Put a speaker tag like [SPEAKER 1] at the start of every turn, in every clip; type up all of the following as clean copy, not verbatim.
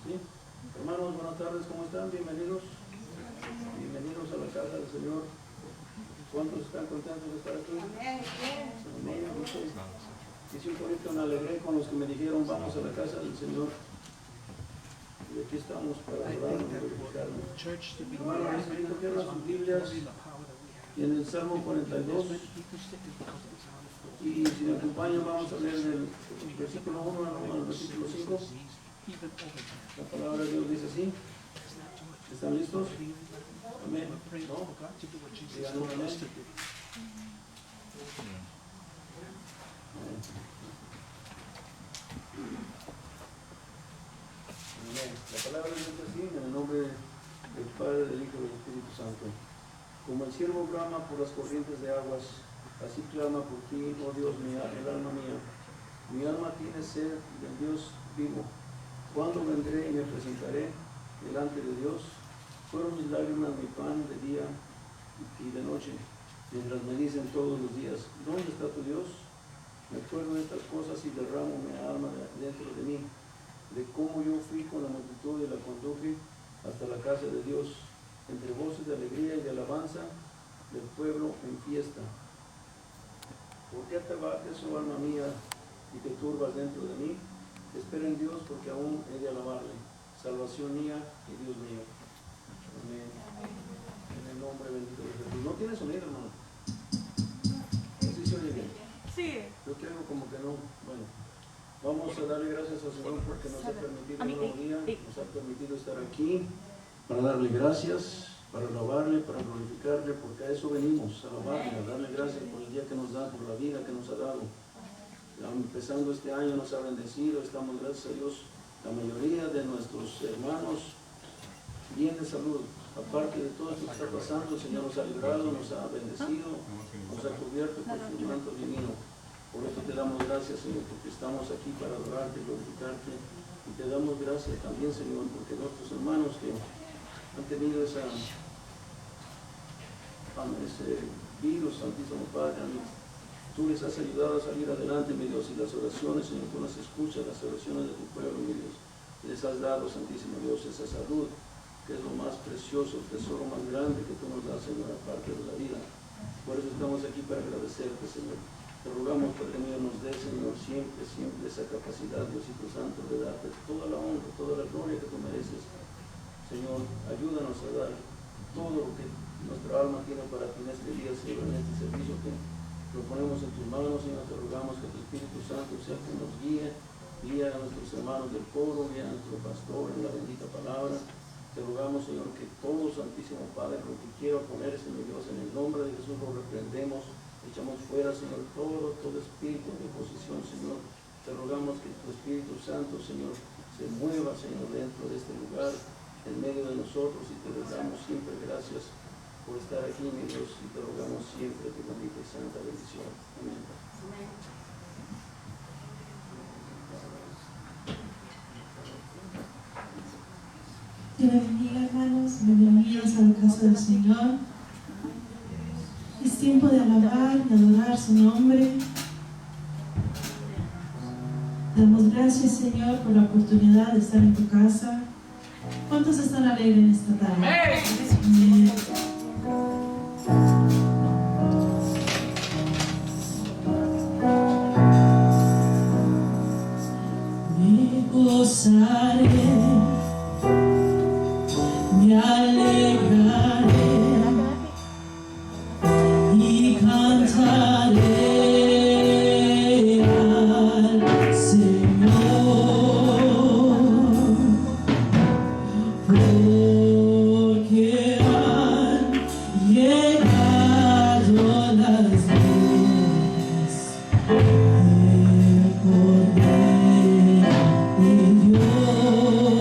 [SPEAKER 1] ¿Sí? Hermanos, buenas tardes, ¿cómo están? Bienvenidos. Bienvenidos a la casa del Señor. ¿Cuántos están contentos de estar aquí? Amén. Dice un poquito, me alegré con los que me dijeron, vamos a la casa del Señor. Y aquí estamos para adorar y glorificarlo. Hermanos, les invito que abran sus Biblias y en el Salmo 42. Y si me acompañan, vamos a leer del versículo 1 al versículo 5. La palabra de Dios dice así. ¿Están listos? Amén. ¿No? Digan un amén. Amén. La palabra de Dios dice así, en el nombre del Padre, del Hijo y del Espíritu Santo. Como el ciervo brama por las corrientes de aguas, así clama por ti, oh Dios mío, el alma mía. Mi alma tiene sed del Dios vivo. ¿Cuándo vendré y me presentaré delante de Dios? Fueron mis lágrimas mi pan de día y de noche, mientras me dicen todos los días, ¿dónde está tu Dios? Me acuerdo de estas cosas y derramo mi alma dentro de mí, de cómo yo fui con la multitud y la conduje hasta la casa de Dios, entre voces de alegría y de alabanza del pueblo en fiesta. ¿Por qué te abates, oh alma mía, y te turbas dentro de mí? Espera en Dios, porque aún he de alabarle, salvación mía y Dios mío. Amén. En el nombre bendito de Jesús. ¿No tiene sonido, hermano? ¿Sí se oye bien?
[SPEAKER 2] Sí.
[SPEAKER 1] Yo tengo como que no. Bueno, vamos a darle gracias al Señor porque nos ha permitido un nuevo día, nos ha permitido estar aquí para darle gracias, para alabarle, para glorificarle, porque a eso venimos, a alabarle, a darle gracias por el día que nos da, por la vida que nos ha dado. Empezando este año nos ha bendecido, estamos, gracias a Dios, la mayoría de nuestros hermanos bien de salud. Aparte de todo esto que está pasando, el Señor nos ha librado, nos ha bendecido, nos ha cubierto con su manto divino. Por eso te damos gracias, Señor, porque estamos aquí para adorarte, glorificarte, y te damos gracias también, Señor, porque nuestros hermanos que han tenido ese virus, Santísimo Padre, tú les has ayudado a salir adelante, mi Dios, y las oraciones, Señor, tú las escuchas, las oraciones de tu pueblo, mi Dios, y les has dado, Santísimo Dios, esa salud, que es lo más precioso, el tesoro más grande que tú nos das, Señor, aparte de la vida. Por eso estamos aquí para agradecerte, Señor. Te rogamos, Padre mío, nos dé, Señor, siempre, siempre esa capacidad, Diosito Santo, de darte toda la honra, toda la gloria que tú mereces. Señor, ayúdanos a dar todo lo que nuestra alma tiene para ti en este día, Señor, en este servicio que lo ponemos en tus manos, Señor. Te rogamos que tu Espíritu Santo sea quien nos guíe a nuestros hermanos del coro, guía a nuestro pastor en la bendita palabra. Te rogamos, Señor, que todo, Santísimo Padre, lo que quiera poner, Señor Dios, en el nombre de Jesús lo reprendemos, echamos fuera, Señor, todo espíritu de oposición, Señor. Te rogamos que tu Espíritu Santo, Señor, se mueva, Señor, dentro de este lugar, en medio de nosotros, y te damos siempre gracias por estar aquí, mi Dios, y te rogamos siempre tu bendita y santa bendición. Amén. Amén.
[SPEAKER 3] Dios bendiga, hermanos, bienvenidos a la casa del Señor. Es tiempo de alabar y adorar su nombre. Damos gracias, Señor, por la oportunidad de estar en tu casa. ¿Cuántos están alegres en esta tarde? Amén. Me gozaré, me alegraré y cantaré al Señor, porque han llegado las días del Cordero de Dios.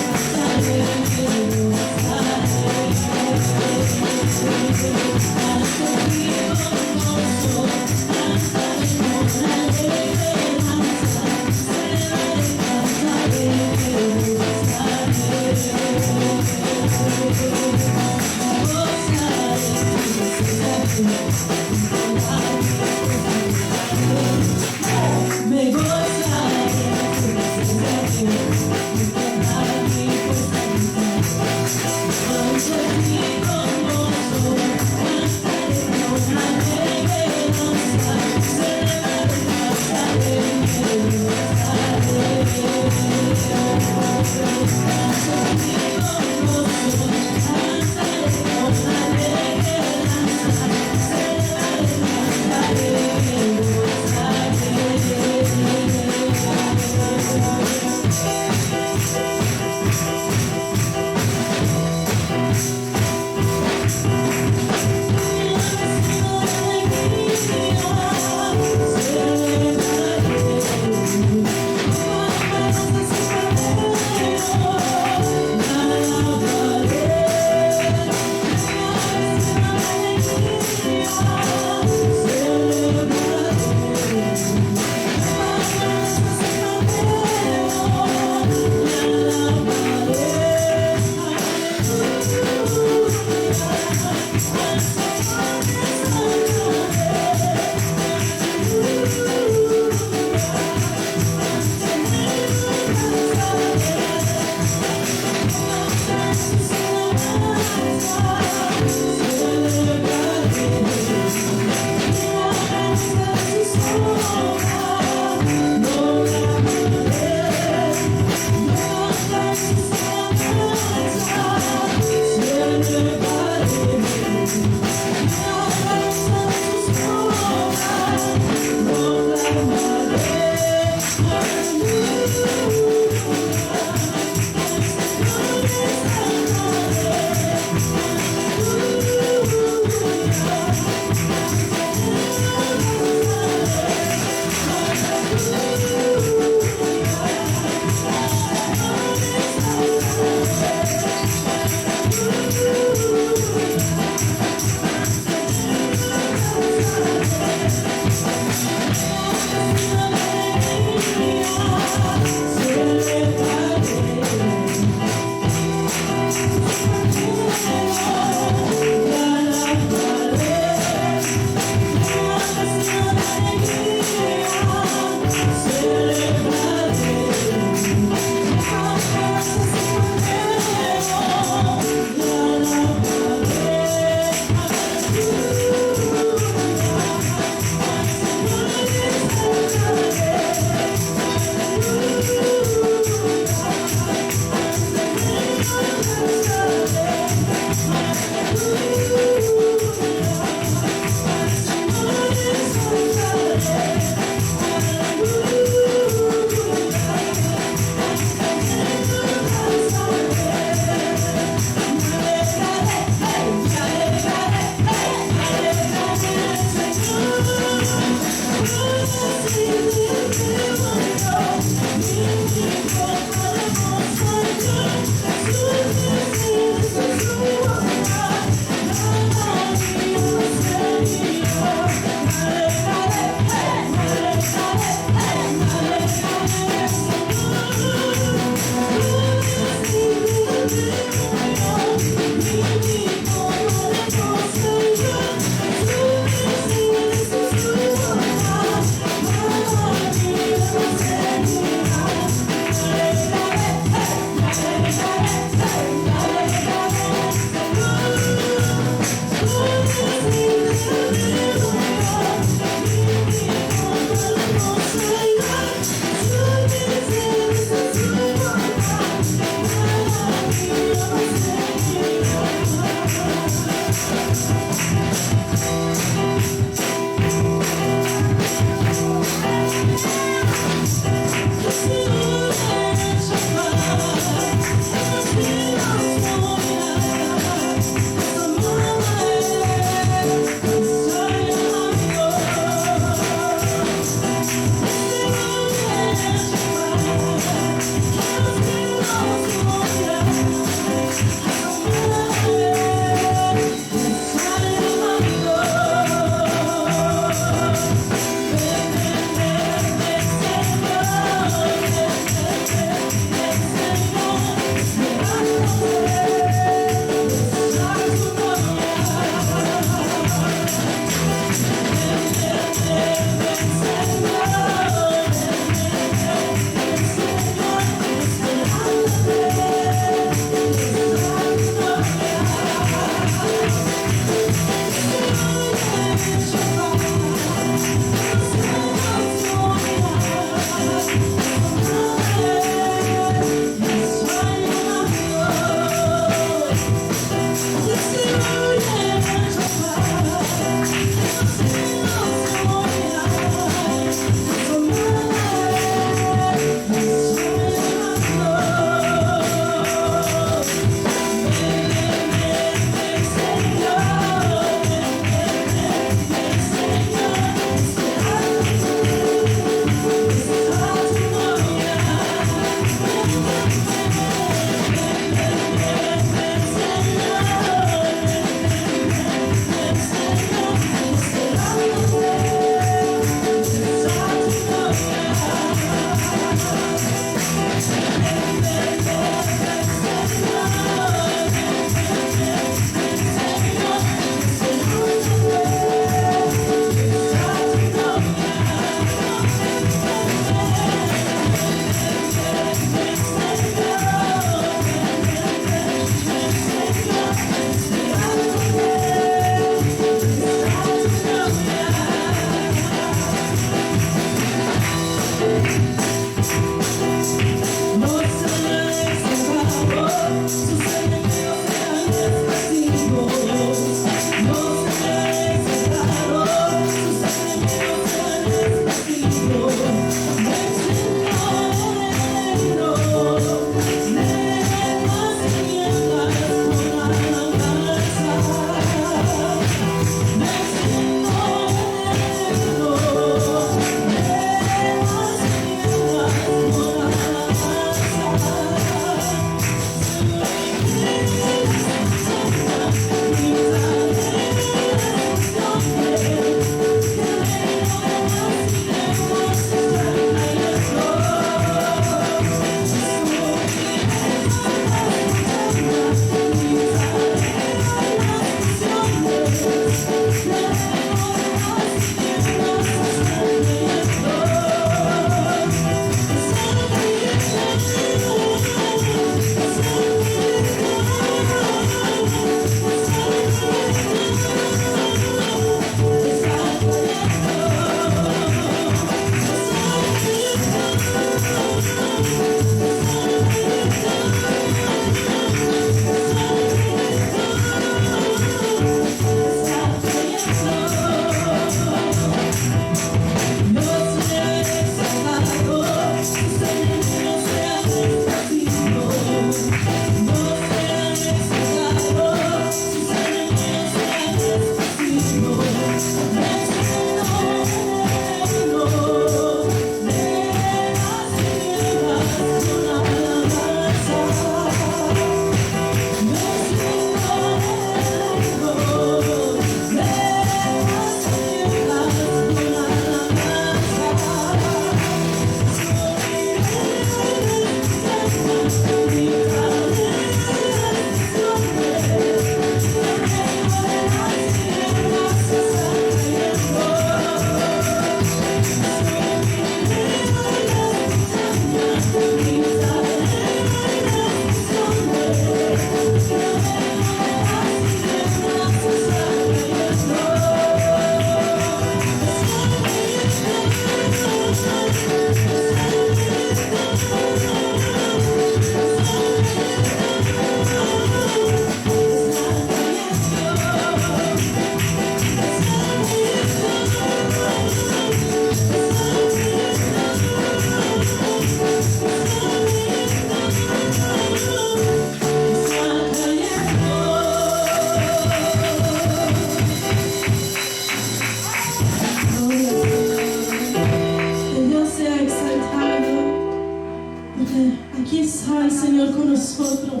[SPEAKER 3] porque aquí estás, Señor, con nosotros.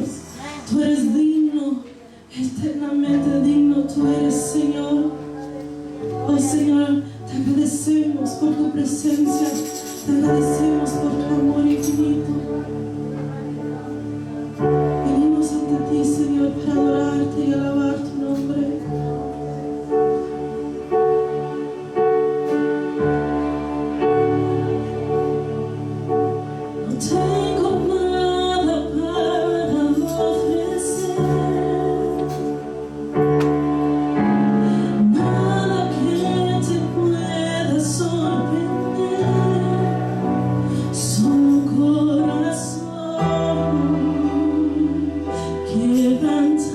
[SPEAKER 3] Tú eres digno, eternamente digno, tú eres, Señor. Oh, Señor, te agradecemos por tu presencia, te agradecemos por tu amor infinito. Venimos ante ti, Señor, para adorarte y alabar tu nombre. No tengo nada para ofrecer, nada que te pueda sorprender, solo corazón quebrantado.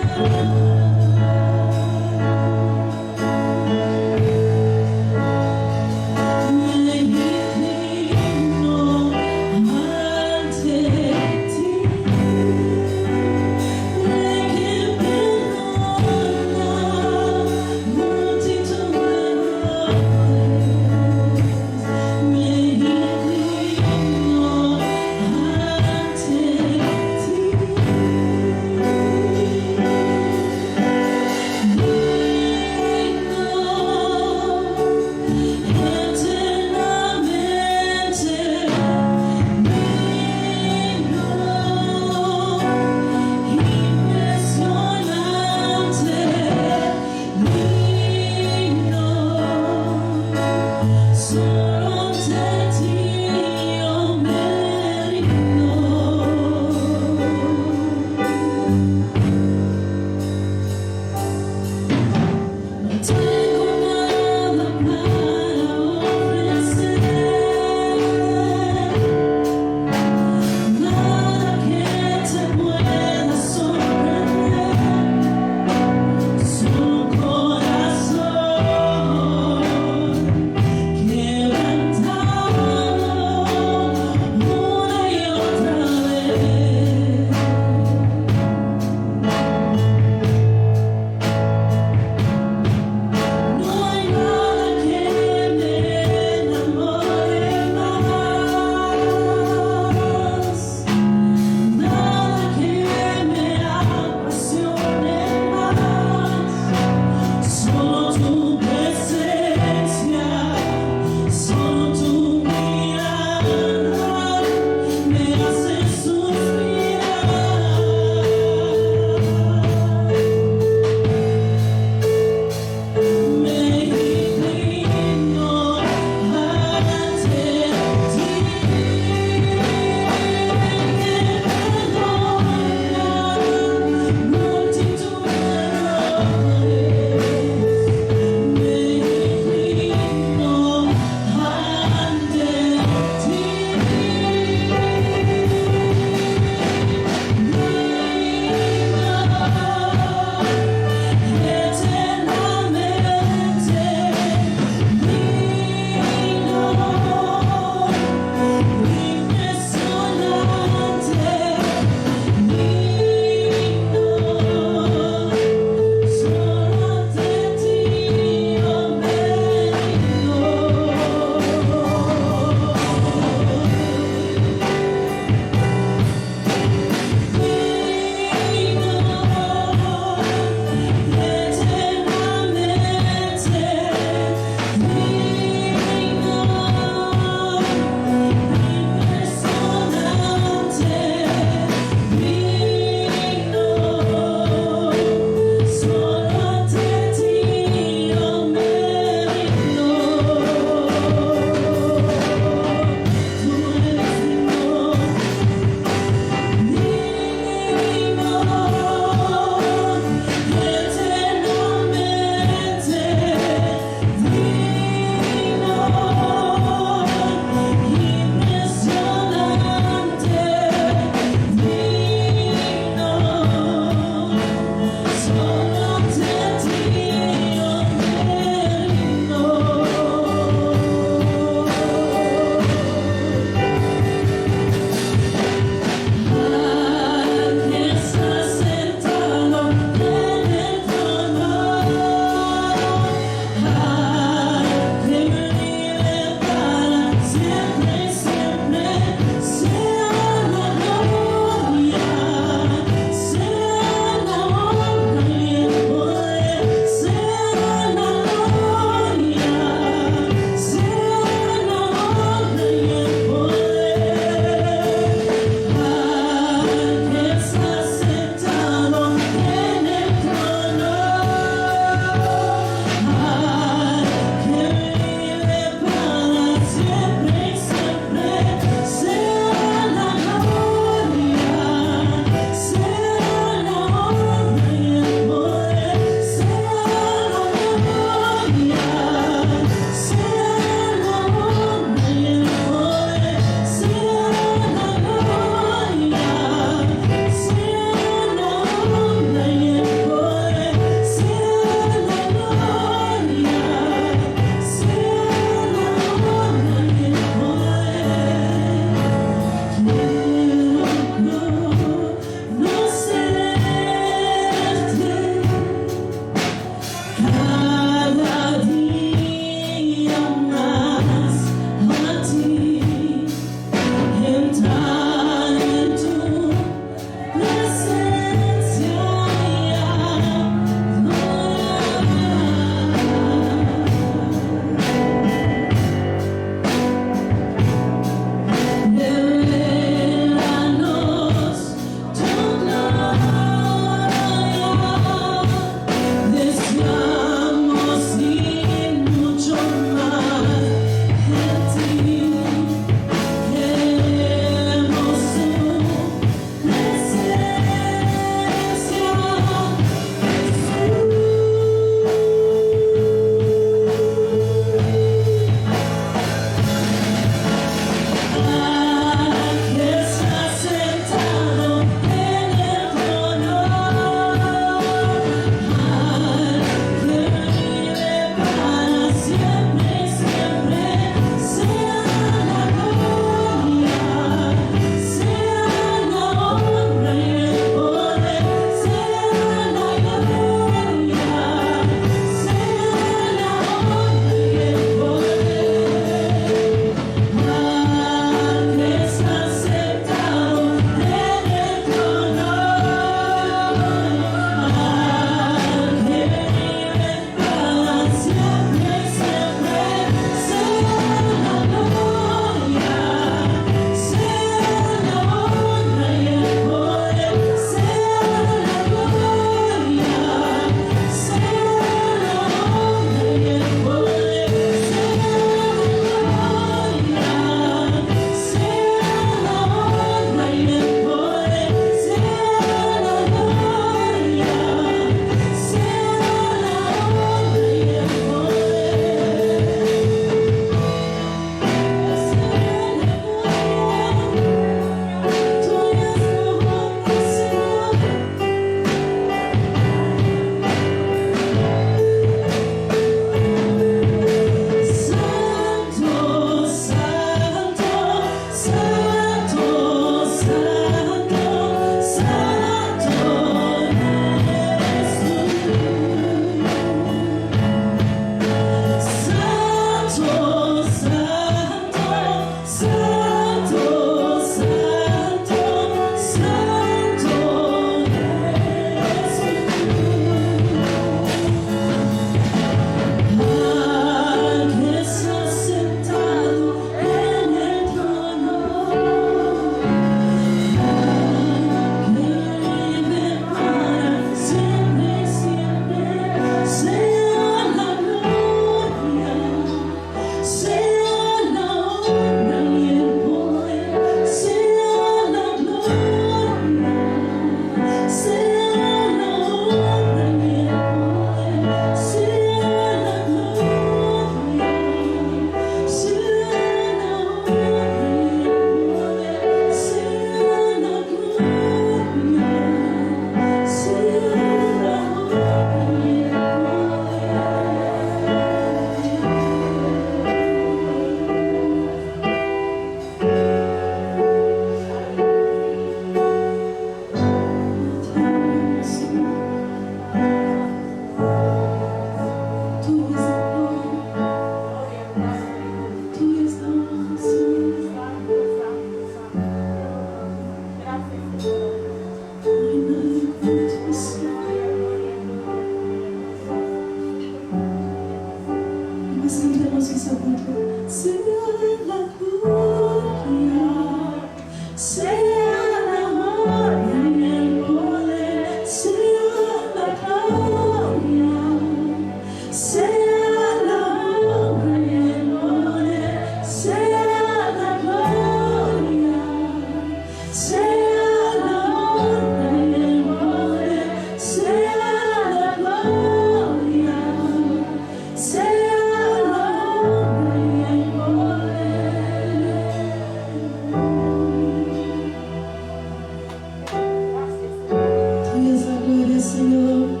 [SPEAKER 3] Señor.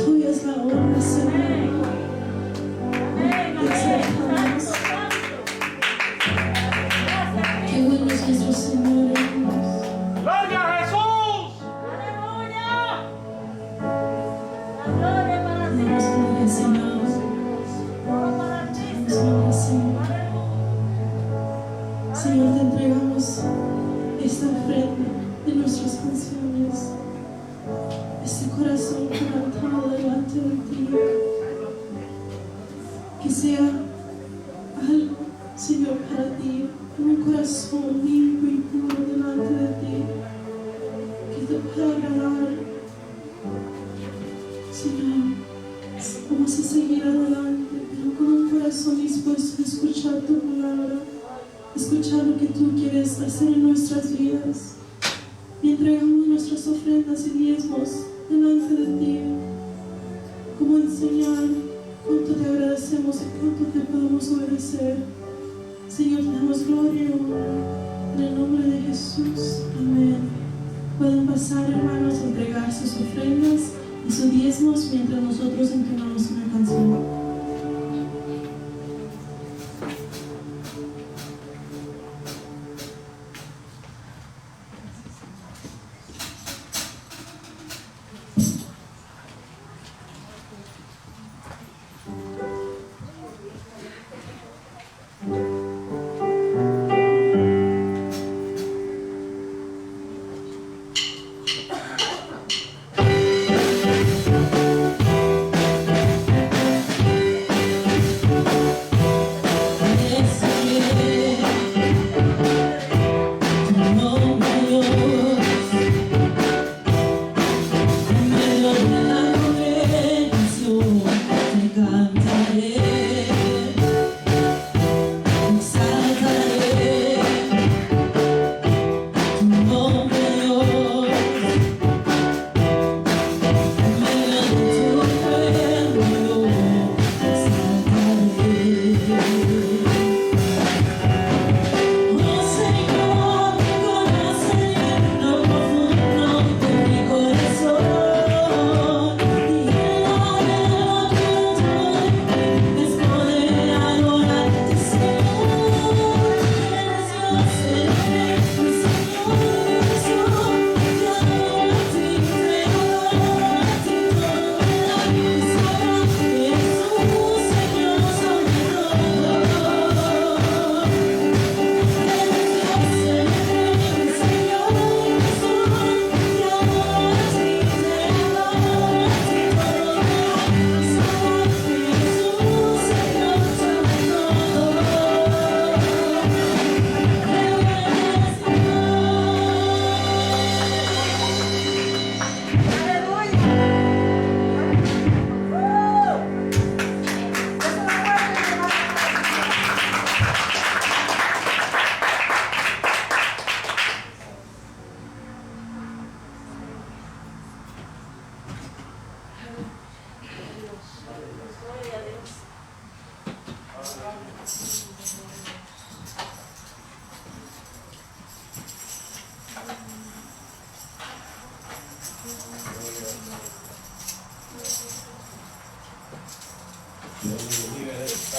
[SPEAKER 3] Tuya es la honra, Señor. Te exaltamos. Qué bueno es nuestro Señor, hermanos.
[SPEAKER 2] ¡Gloria a Jesús!
[SPEAKER 3] Damos gloria, Señor. Damos gloria, Señor. Señor, te entregamos esta ofrenda de nuestras canciones, este corazón quebrantado delante de ti. Que sea algo, Señor, para ti, un corazón limpio y puro delante de ti, que te pueda agradar. Señor, vamos a seguir adelante, pero con un corazón dispuesto a escuchar tu palabra, escuchar lo que tú quieres hacer en nuestras vidas. Y entregamos nuestras ofrendas y diezmos delante de ti, como enseñar cuánto te agradecemos y cuánto te podemos obedecer. Señor, te damos gloria y honra en el nombre de Jesús. Amén. Pueden pasar, hermanos, a entregar sus ofrendas y sus diezmos mientras nosotros entonamos una canción.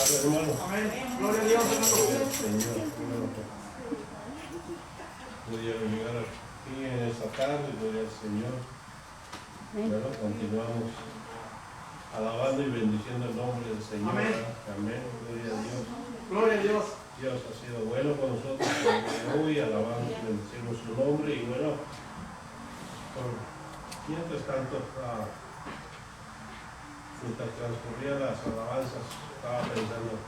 [SPEAKER 2] Hermano. Amén. Gloria a Dios, hermano.
[SPEAKER 4] Señor, gloria llegar aquí en esta tarde, gloria al Señor. Bueno, continuamos alabando y bendiciendo el nombre del Señor.
[SPEAKER 2] Amén.
[SPEAKER 4] Amén. Gloria a Dios.
[SPEAKER 2] Gloria a Dios.
[SPEAKER 4] Dios ha sido bueno con nosotros hoy, alabamos y bendecimos su nombre. Y bueno, mientras tanto, mientras transcurrían las alabanzas, estaba pensando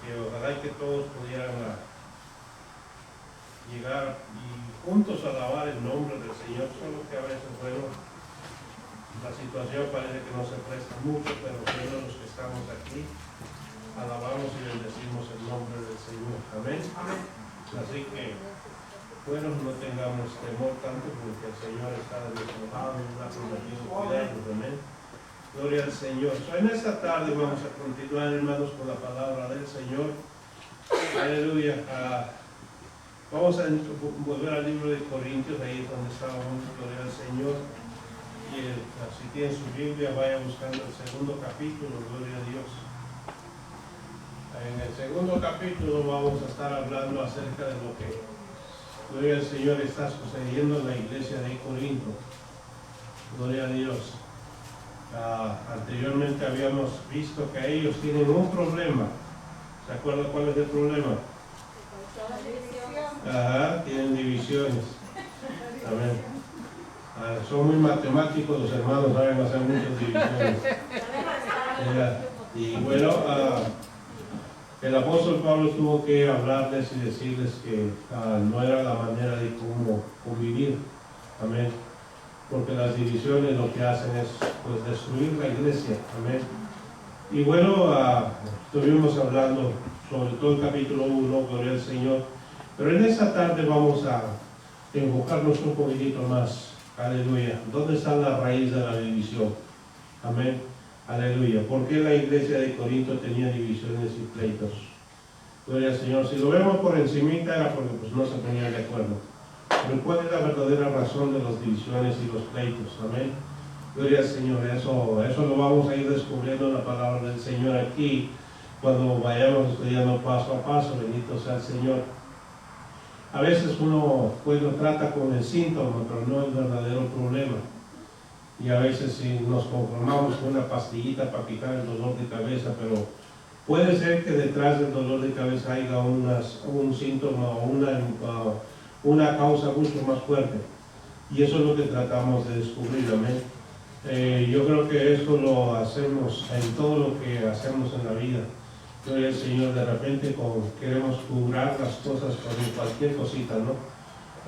[SPEAKER 4] que ojalá que todos pudieran llegar y juntos alabar el nombre del Señor, solo que a veces, bueno, la situación parece que no se presta mucho, pero bueno, los que estamos aquí, alabamos y bendecimos el nombre del Señor. Amén.
[SPEAKER 2] Amén.
[SPEAKER 4] Así que, bueno, no tengamos temor tanto porque el Señor está de nuestro lado, nos ha prometido cuidarnos. Amén. Gloria al Señor. En esta tarde vamos a continuar, hermanos, con la palabra del Señor. Aleluya. Vamos a volver al libro de Corintios, ahí es donde estábamos. Gloria al Señor. Si tienen su Biblia, vaya buscando el segundo capítulo, gloria a Dios. En el segundo capítulo vamos a estar hablando acerca de lo que, gloria al Señor, está sucediendo en la iglesia de Corinto. Gloria a Dios. Anteriormente habíamos visto que ellos tienen un problema. ¿Se acuerdan cuál es el problema? Tienen divisiones. Amén. Son muy matemáticos los hermanos, saben hacer muchas divisiones. Y bueno, el apóstol Pablo tuvo que hablarles y decirles que no era la manera de cómo convivir. Amén. Porque las divisiones lo que hacen es pues destruir la iglesia. Amén. Y bueno, estuvimos hablando sobre todo el capítulo 1, gloria al Señor. Pero en esta tarde vamos a enfocarnos un poquitito más. Aleluya. ¿Dónde está la raíz de la división? Amén. Aleluya. ¿Por qué la iglesia de Corinto tenía divisiones y pleitos? Gloria al Señor. Si lo vemos por encimita era porque pues no se ponían de acuerdo. Pero ¿cuál es la verdadera razón de las divisiones y los pleitos? Amén. Gloria al Señor. Eso lo vamos a ir descubriendo en la palabra del Señor aquí, cuando vayamos estudiando paso a paso. Bendito sea el Señor. A veces uno pues lo trata con el síntoma, pero no el verdadero problema. Y a veces si nos conformamos con una pastillita para quitar el dolor de cabeza, pero puede ser que detrás del dolor de cabeza haya un síntoma o una causa mucho más fuerte. Y eso es lo que tratamos de descubrir. Amén. Yo creo que esto lo hacemos en todo lo que hacemos en la vida. Gloria al Señor, de repente queremos curar las cosas con cualquier cosita, ¿no?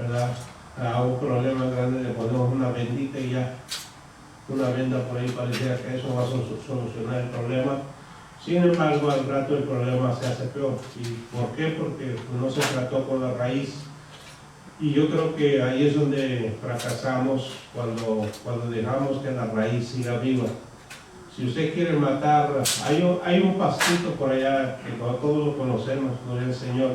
[SPEAKER 4] ¿Verdad? A un problema grande le ponemos una bendita y ya, una venda por ahí, pareciera que eso va a solucionar el problema. Sin embargo, al rato el problema se hace peor. ¿Y por qué? Porque no se trató con la raíz. Y yo creo que ahí es donde fracasamos cuando dejamos que la raíz siga viva. Si usted quiere matar, hay un pastito por allá que todos lo conocemos, gloria al Señor,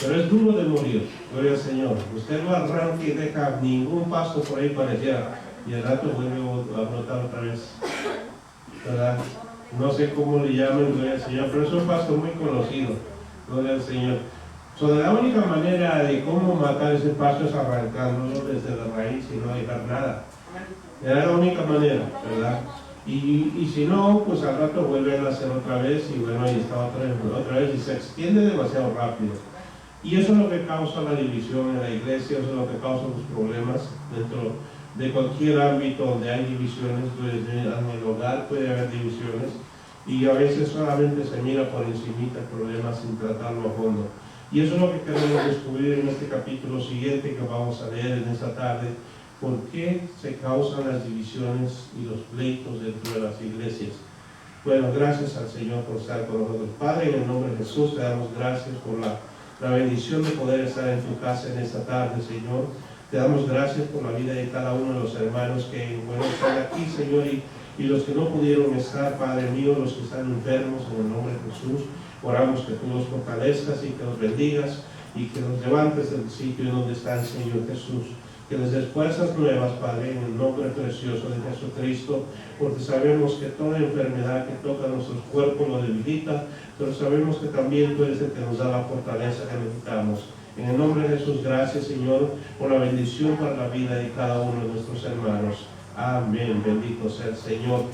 [SPEAKER 4] pero es duro de morir, gloria al Señor. Usted lo arranca y deja ningún pasto por ahí pareciera, y al rato vuelve a brotar otra vez, ¿verdad? No sé cómo le llaman, gloria al Señor, pero es un pasto muy conocido, gloria al Señor. La única manera de cómo matar ese pasto es arrancándolo desde la raíz y no dejar nada. Es la única manera, ¿verdad? Y si no, pues al rato vuelven a hacer otra vez y bueno, ahí está otra vez y se extiende demasiado rápido. Y eso es lo que causa la división en la iglesia, eso es lo que causa los problemas dentro de cualquier ámbito donde hay divisiones. Pues en el hogar puede haber divisiones y a veces solamente se mira por encimita el problema sin tratarlo a fondo. Y eso es lo que queremos descubrir en este capítulo siguiente que vamos a leer en esta tarde. ¿Por qué se causan las divisiones y los pleitos dentro de las iglesias? Bueno, gracias al Señor por estar con nosotros. Padre, en el nombre de Jesús te damos gracias por la bendición de poder estar en tu casa en esta tarde, Señor. Te damos gracias por la vida de cada uno de los hermanos que bueno, están aquí, Señor, y los que no pudieron estar, Padre mío, los que están enfermos, en el nombre de Jesús. Oramos que tú los fortalezcas y que los bendigas y que los levantes del sitio donde están, Señor Jesús. Que les des fuerzas nuevas, Padre, en el nombre precioso de Jesucristo, porque sabemos que toda enfermedad que toca nuestros cuerpos lo debilita, pero sabemos que también tú eres el que nos da la fortaleza que necesitamos. En el nombre de Jesús, gracias, Señor, por la bendición para la vida de cada uno de nuestros hermanos. Amén. Bendito sea el Señor.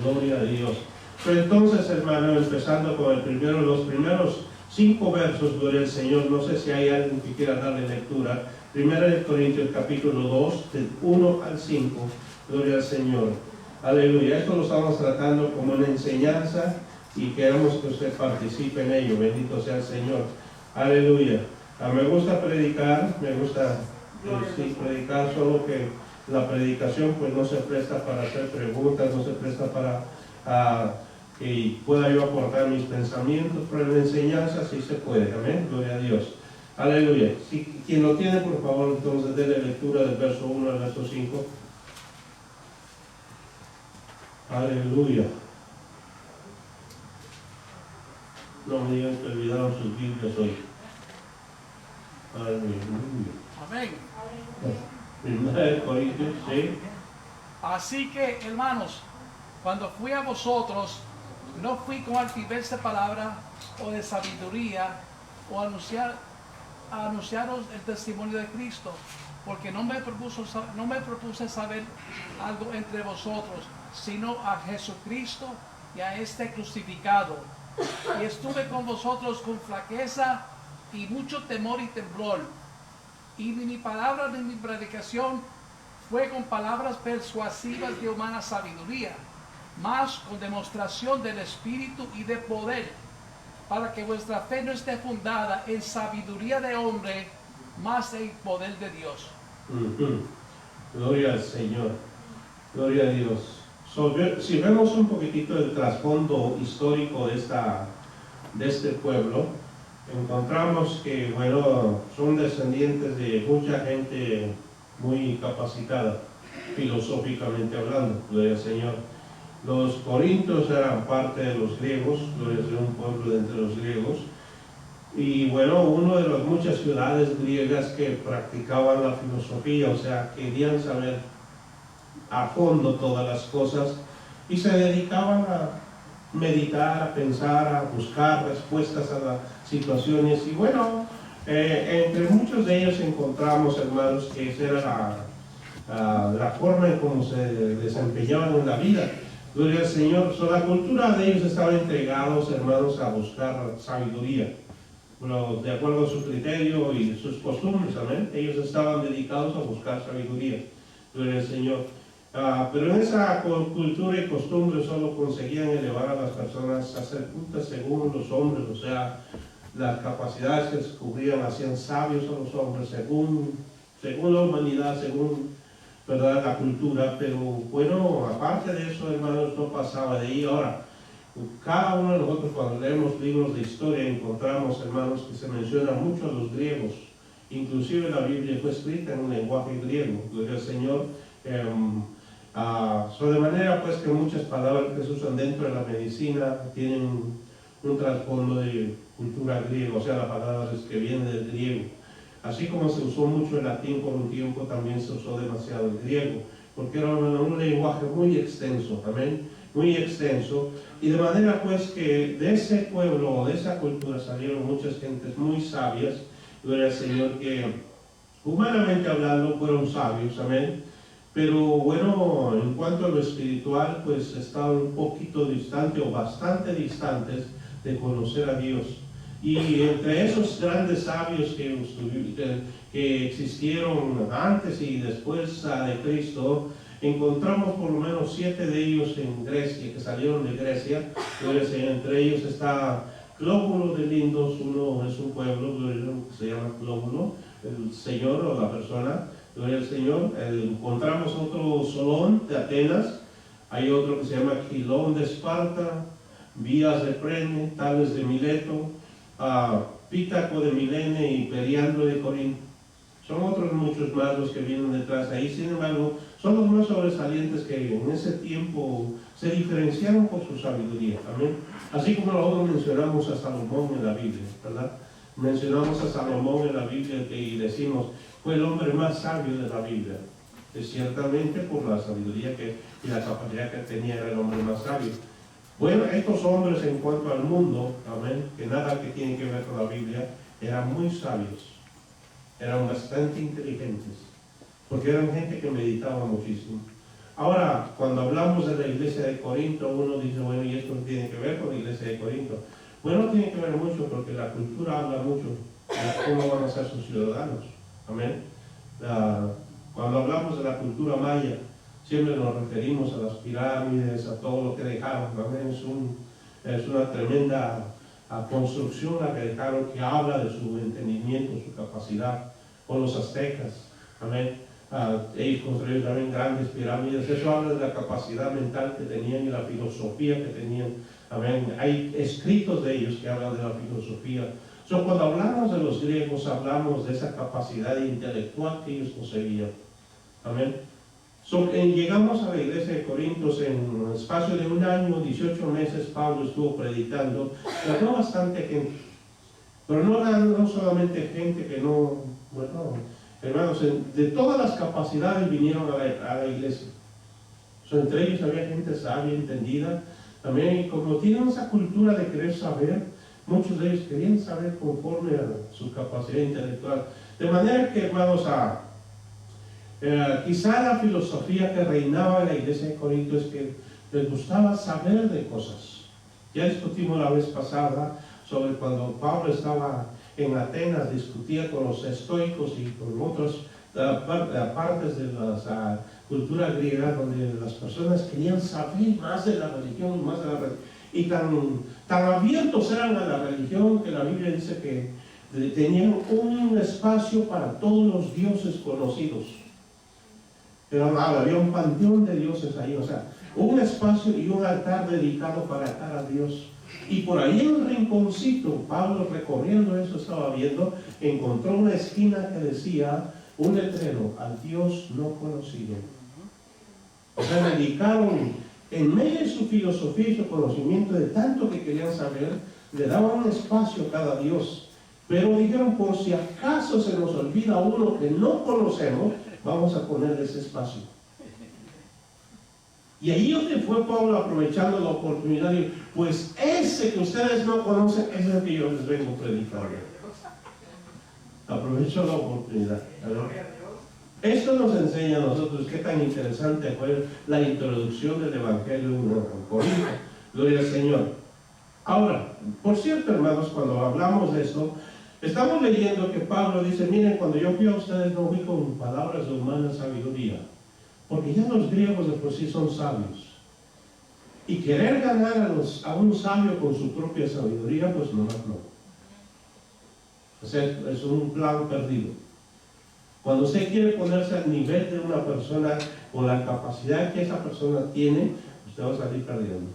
[SPEAKER 4] Gloria a Dios. Pero entonces, hermano, empezando con los primeros 5 versos, gloria al Señor. No sé si hay alguien que quiera darle lectura. Primera de Corintios capítulo 2, del 1 al 5, gloria al Señor. Aleluya. Esto lo estamos tratando como una enseñanza y queremos que usted participe en ello. Bendito sea el Señor. Aleluya. Me gusta predicar, predicar, solo que la predicación pues no se presta para hacer preguntas, no se presta para que pueda yo aportar mis pensamientos, pero en la enseñanza sí se puede. Amén. Gloria a Dios. Aleluya. Si quien lo tiene, por favor, entonces déle lectura del verso 1 al verso 5. Aleluya. No me digan que olvidaron sus Biblias hoy. Aleluya.
[SPEAKER 2] Amén.
[SPEAKER 4] Primera de Corintios 6,
[SPEAKER 2] Así que, hermanos, cuando fui a vosotros, no fui con altivez de palabra o de sabiduría o a anunciaros el testimonio de Cristo, porque no me propuse saber algo entre vosotros, sino a Jesucristo y a este crucificado. Y estuve con vosotros con flaqueza y mucho temor y temblor. Y ni mi palabra ni mi predicación fue con palabras persuasivas de humana sabiduría, mas con demostración del Espíritu y de poder, para que vuestra fe no esté fundada en sabiduría de hombre, mas en poder de Dios.
[SPEAKER 4] Gloria al Señor, gloria a Dios. Si vemos un poquitito el trasfondo histórico de este pueblo, encontramos que, bueno, son descendientes de mucha gente muy capacitada, filosóficamente hablando, gloria al Señor. Los corintios eran parte de los griegos, gloria a Dios, un pueblo de entre los griegos. Y bueno, una de las muchas ciudades griegas que practicaban la filosofía, o sea, querían saber a fondo todas las cosas y se dedicaban a meditar, a pensar, a buscar respuestas a las situaciones. Y bueno, entre muchos de ellos encontramos, hermanos, que esa era la forma en cómo se desempeñaban en la vida. Gloria al Señor. La cultura de ellos estaba entregados, hermanos, a buscar sabiduría. Bueno, de acuerdo a su criterio y sus costumbres, amén. Ellos estaban dedicados a buscar sabiduría. Gloria al Señor. Pero en esa cultura y costumbre solo conseguían elevar a las personas a ser cultas según los hombres, o sea, las capacidades que descubrían hacían sabios a los hombres según la humanidad, según, ¿verdad?, la cultura. Pero bueno, aparte de eso, hermanos, no pasaba de ahí. Ahora, cada uno de nosotros cuando leemos libros de historia encontramos, hermanos, que se menciona mucho a los griegos. Inclusive la Biblia fue escrita en un lenguaje griego, gloria al Señor. De manera pues que muchas palabras que se usan dentro de la medicina tienen un trasfondo de cultura griega, o sea, las palabras que vienen del griego. Así como se usó mucho el latín por un tiempo, también se usó demasiado el griego, porque era un lenguaje muy extenso, amén, muy extenso. Y de manera pues que de ese pueblo o de esa cultura salieron muchas gentes muy sabias, gloria al Señor, que humanamente hablando fueron sabios, amén. Pero bueno, en cuanto a lo espiritual, pues estaban un poquito distantes o bastante distantes de conocer a Dios. Y entre esos grandes sabios que existieron antes y después de Cristo, encontramos por lo menos 7 de ellos en Grecia, que salieron de Grecia. Entre ellos está Clóbulo de Lindos, uno es un pueblo que se llama Clóbulo, el señor o la persona. Gloria al Señor. Encontramos otro Solón de Atenas, hay otro que se llama Quilón de Esparta, Vías de Prene, Tales de Mileto, Pítaco de Milene y Periandro de Corinto. Son otros muchos más los que vienen detrás de ahí. Sin embargo, son los más sobresalientes que en ese tiempo se diferenciaron por su sabiduría. Amén. Así como ahora mencionamos a Salomón en la Biblia, ¿verdad? Mencionamos a Salomón en la Biblia y decimos, fue el hombre más sabio de la Biblia. Ciertamente por la sabiduría y la capacidad que tenía, era el hombre más sabio. Bueno, estos hombres en cuanto al mundo, amén, que nada que tiene que ver con la Biblia, eran muy sabios, eran bastante inteligentes, porque eran gente que meditaba muchísimo. Ahora, cuando hablamos de la iglesia de Corinto, uno dice, bueno, ¿y esto tiene que ver con la iglesia de Corinto? Bueno, tiene que ver mucho porque la cultura habla mucho de cómo van a ser sus ciudadanos. Amén. Cuando hablamos de la cultura maya, siempre nos referimos a las pirámides, a todo lo que dejaron. Amén. Es una tremenda construcción la que dejaron, que habla de su entendimiento, su capacidad. O los aztecas. Amén. Ellos construyeron también grandes pirámides. Eso habla de la capacidad mental que tenían y la filosofía que tenían. Amén. Hay escritos de ellos que hablan de la filosofía. Cuando hablamos de los griegos, hablamos de esa capacidad intelectual que ellos poseían. Amén. Llegamos a la iglesia de Corintios en un espacio de 1 año, 18 meses, Pablo estuvo predicando. Ganó bastante gente. Pero no solamente gente que no, bueno, hermanos, de todas las capacidades vinieron a la iglesia. Entre ellos había gente sabia, entendida. También, y como tienen esa cultura de querer saber, muchos de ellos querían saber conforme a su capacidad intelectual. De manera que, hermanos, quizá la filosofía que reinaba en la iglesia de Corinto es que les gustaba saber de cosas. Ya discutimos la vez pasada sobre cuando Pablo estaba en Atenas, discutía con los estoicos y con otras partes de la cultura griega, donde las personas querían saber más de la religión, y tan abiertos eran a la religión que la Biblia dice que tenían un espacio para todos los dioses conocidos. Había un panteón de dioses ahí, o sea, un espacio y un altar dedicado para cada dios. Y por ahí en un rinconcito, Pablo recorriendo eso estaba viendo, encontró una esquina que decía un letrero: al Dios no conocido. O sea, dedicaron, en medio de su filosofía y su conocimiento, de tanto que querían saber, le daban un espacio a cada Dios. Pero dijeron, por si acaso se nos olvida uno que no conocemos, vamos a ponerle ese espacio. Y ahí donde fue Pablo aprovechando la oportunidad, y pues ese que ustedes no conocen, ese es el que yo les vengo predicando. Aprovechó la oportunidad. Esto nos enseña a nosotros qué tan interesante fue la introducción del Evangelio en Corinto. Gloria al Señor. Ahora, por cierto, hermanos, cuando hablamos de esto, estamos leyendo que Pablo dice, miren, cuando yo fui a ustedes no fui con palabras de humana sabiduría, porque ya los griegos de por sí son sabios. Y querer ganar a un sabio con su propia sabiduría, pues no. O sea, es un plan perdido. Cuando usted quiere ponerse al nivel de una persona con la capacidad que esa persona tiene, usted va a salir perdiendo.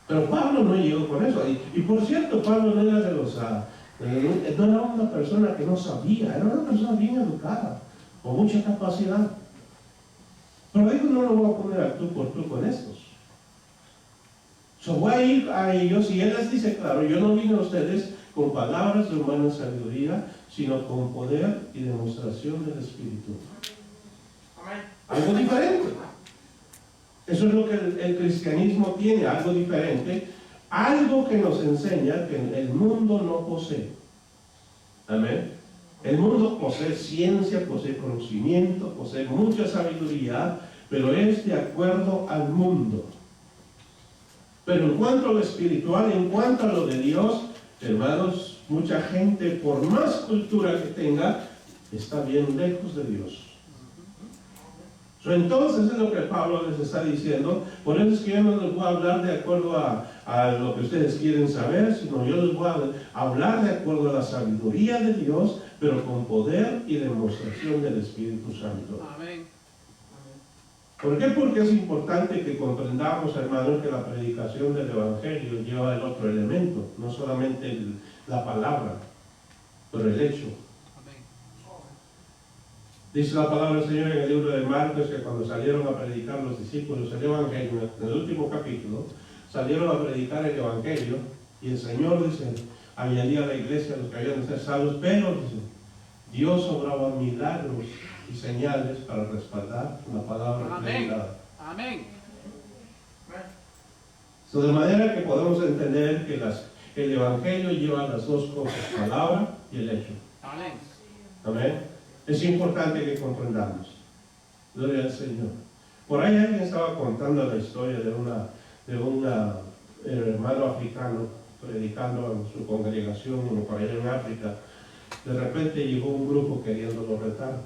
[SPEAKER 4] Pero Pablo no llegó con eso. Y por cierto, Pablo no era no era una persona que no sabía, era una persona bien educada, con mucha capacidad. Pero dijo, no lo voy a poner a tú por tú con estos. Voy a ir a ellos y él les dice, claro, yo no vine a ustedes con palabras de humana sabiduría, sino con poder y demostración del Espíritu. Algo diferente. Eso es lo que el cristianismo tiene, algo diferente, algo que nos enseña que el mundo no posee. Amén. El mundo posee ciencia, posee conocimiento, posee mucha sabiduría, pero es de acuerdo al mundo. Pero en cuanto a lo espiritual, en cuanto a lo de Dios, hermanos, mucha gente, por más cultura que tenga, está bien lejos de Dios. Entonces es lo que Pablo les está diciendo. Por eso es que yo no les voy a hablar de acuerdo a lo que ustedes quieren saber, sino yo les voy a hablar de acuerdo a la sabiduría de Dios, pero con poder y demostración del Espíritu Santo.
[SPEAKER 2] Amén.
[SPEAKER 4] ¿Por qué? Porque es importante que comprendamos, hermanos, que la predicación del Evangelio lleva el otro elemento, no solamente la palabra, pero el hecho. Dice la palabra del Señor en el libro de Marcos que cuando salieron a predicar los discípulos el Evangelio, en el último capítulo, salieron a predicar el Evangelio y el Señor, dice, añadía a la iglesia a los que habían de ser salvos, pero, dice, Dios obraba milagros y señales para respaldar la palabra predicada.
[SPEAKER 2] Amén.
[SPEAKER 4] De manera que podemos entender que el Evangelio lleva las dos cosas, palabra y el hecho.
[SPEAKER 2] Amén.
[SPEAKER 4] Amén. Es importante que comprendamos. Gloria al Señor. Por ahí alguien estaba contando la historia de un hermano africano predicando en su congregación por allá en África. De repente llegó un grupo queriéndolo retar.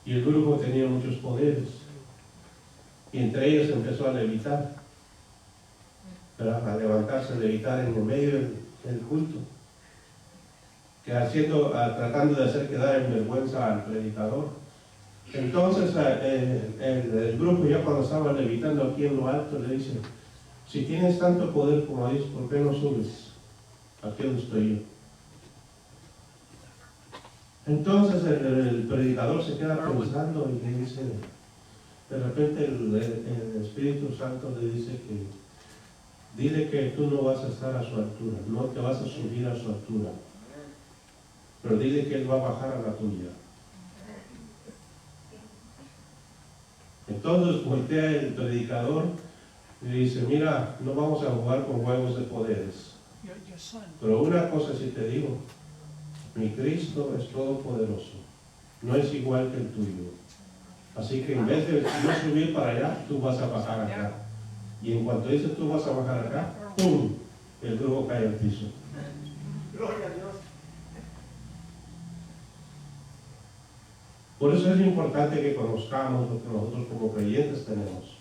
[SPEAKER 4] Y el grupo tenía muchos poderes. Y entre ellos empezó a levitar. A levantarse, a levitar en el medio del culto. Tratando de hacer quedar en vergüenza al predicador. Entonces el grupo, ya cuando estaba levitando aquí en lo alto, le dice, si tienes tanto poder como Dios, ¿por qué no subes aquí donde estoy yo? Entonces el predicador se queda pensando y le dice, de repente el Espíritu Santo le dice que dile que tú no vas a estar a su altura, no te vas a subir a su altura, pero dile que él va a bajar a la tuya. Entonces voltea el predicador y dice, mira, no vamos a jugar con juegos de poderes.
[SPEAKER 2] Your son.
[SPEAKER 4] Pero una cosa sí te digo, mi Cristo es todopoderoso, no es igual que el tuyo. Así que en vez de no subir para allá, tú vas a bajar acá. Y en cuanto dice tú vas a bajar acá, ¡pum!, el grupo cae al piso.
[SPEAKER 5] Gloria a Dios.
[SPEAKER 4] Por eso es importante que conozcamos lo que nosotros como creyentes tenemos.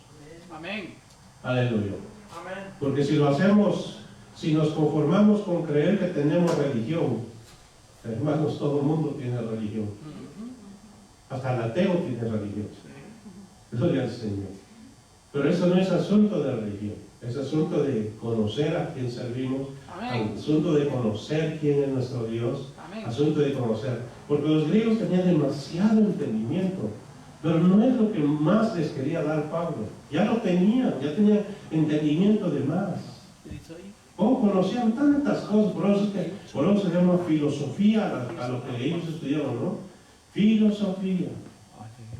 [SPEAKER 2] Amén.
[SPEAKER 4] Aleluya.
[SPEAKER 5] Amén.
[SPEAKER 4] Porque si lo hacemos, si nos conformamos con creer que tenemos religión, hermanos, todo el mundo tiene religión. Hasta el ateo tiene religión. Gloria al Señor. Pero eso no es asunto de religión, es asunto de conocer a quién servimos,
[SPEAKER 2] Amén.
[SPEAKER 4] asunto de conocer quién es nuestro Dios,
[SPEAKER 2] Amén.
[SPEAKER 4] asunto de conocer. Porque los griegos tenían demasiado entendimiento, pero no es lo que más les quería dar Pablo. Ya lo tenían, ya tenían entendimiento de más. Oh, conocían tantas cosas, por eso se llama filosofía a lo que ellos estudiaban, ¿no? Filosofía,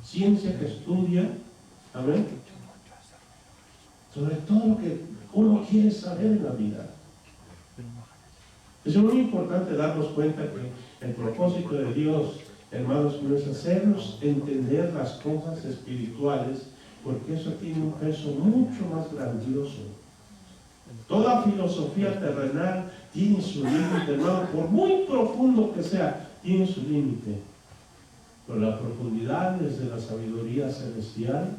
[SPEAKER 4] ciencia que estudia, amén, sobre todo lo que uno quiere saber en la vida. Es muy importante darnos cuenta que el propósito de Dios, hermanos míos, es hacernos entender las cosas espirituales, porque eso tiene un peso mucho más grandioso. Toda filosofía terrenal tiene su límite, hermano, por muy profundo que sea, tiene su límite. Pero las profundidades de la sabiduría celestial,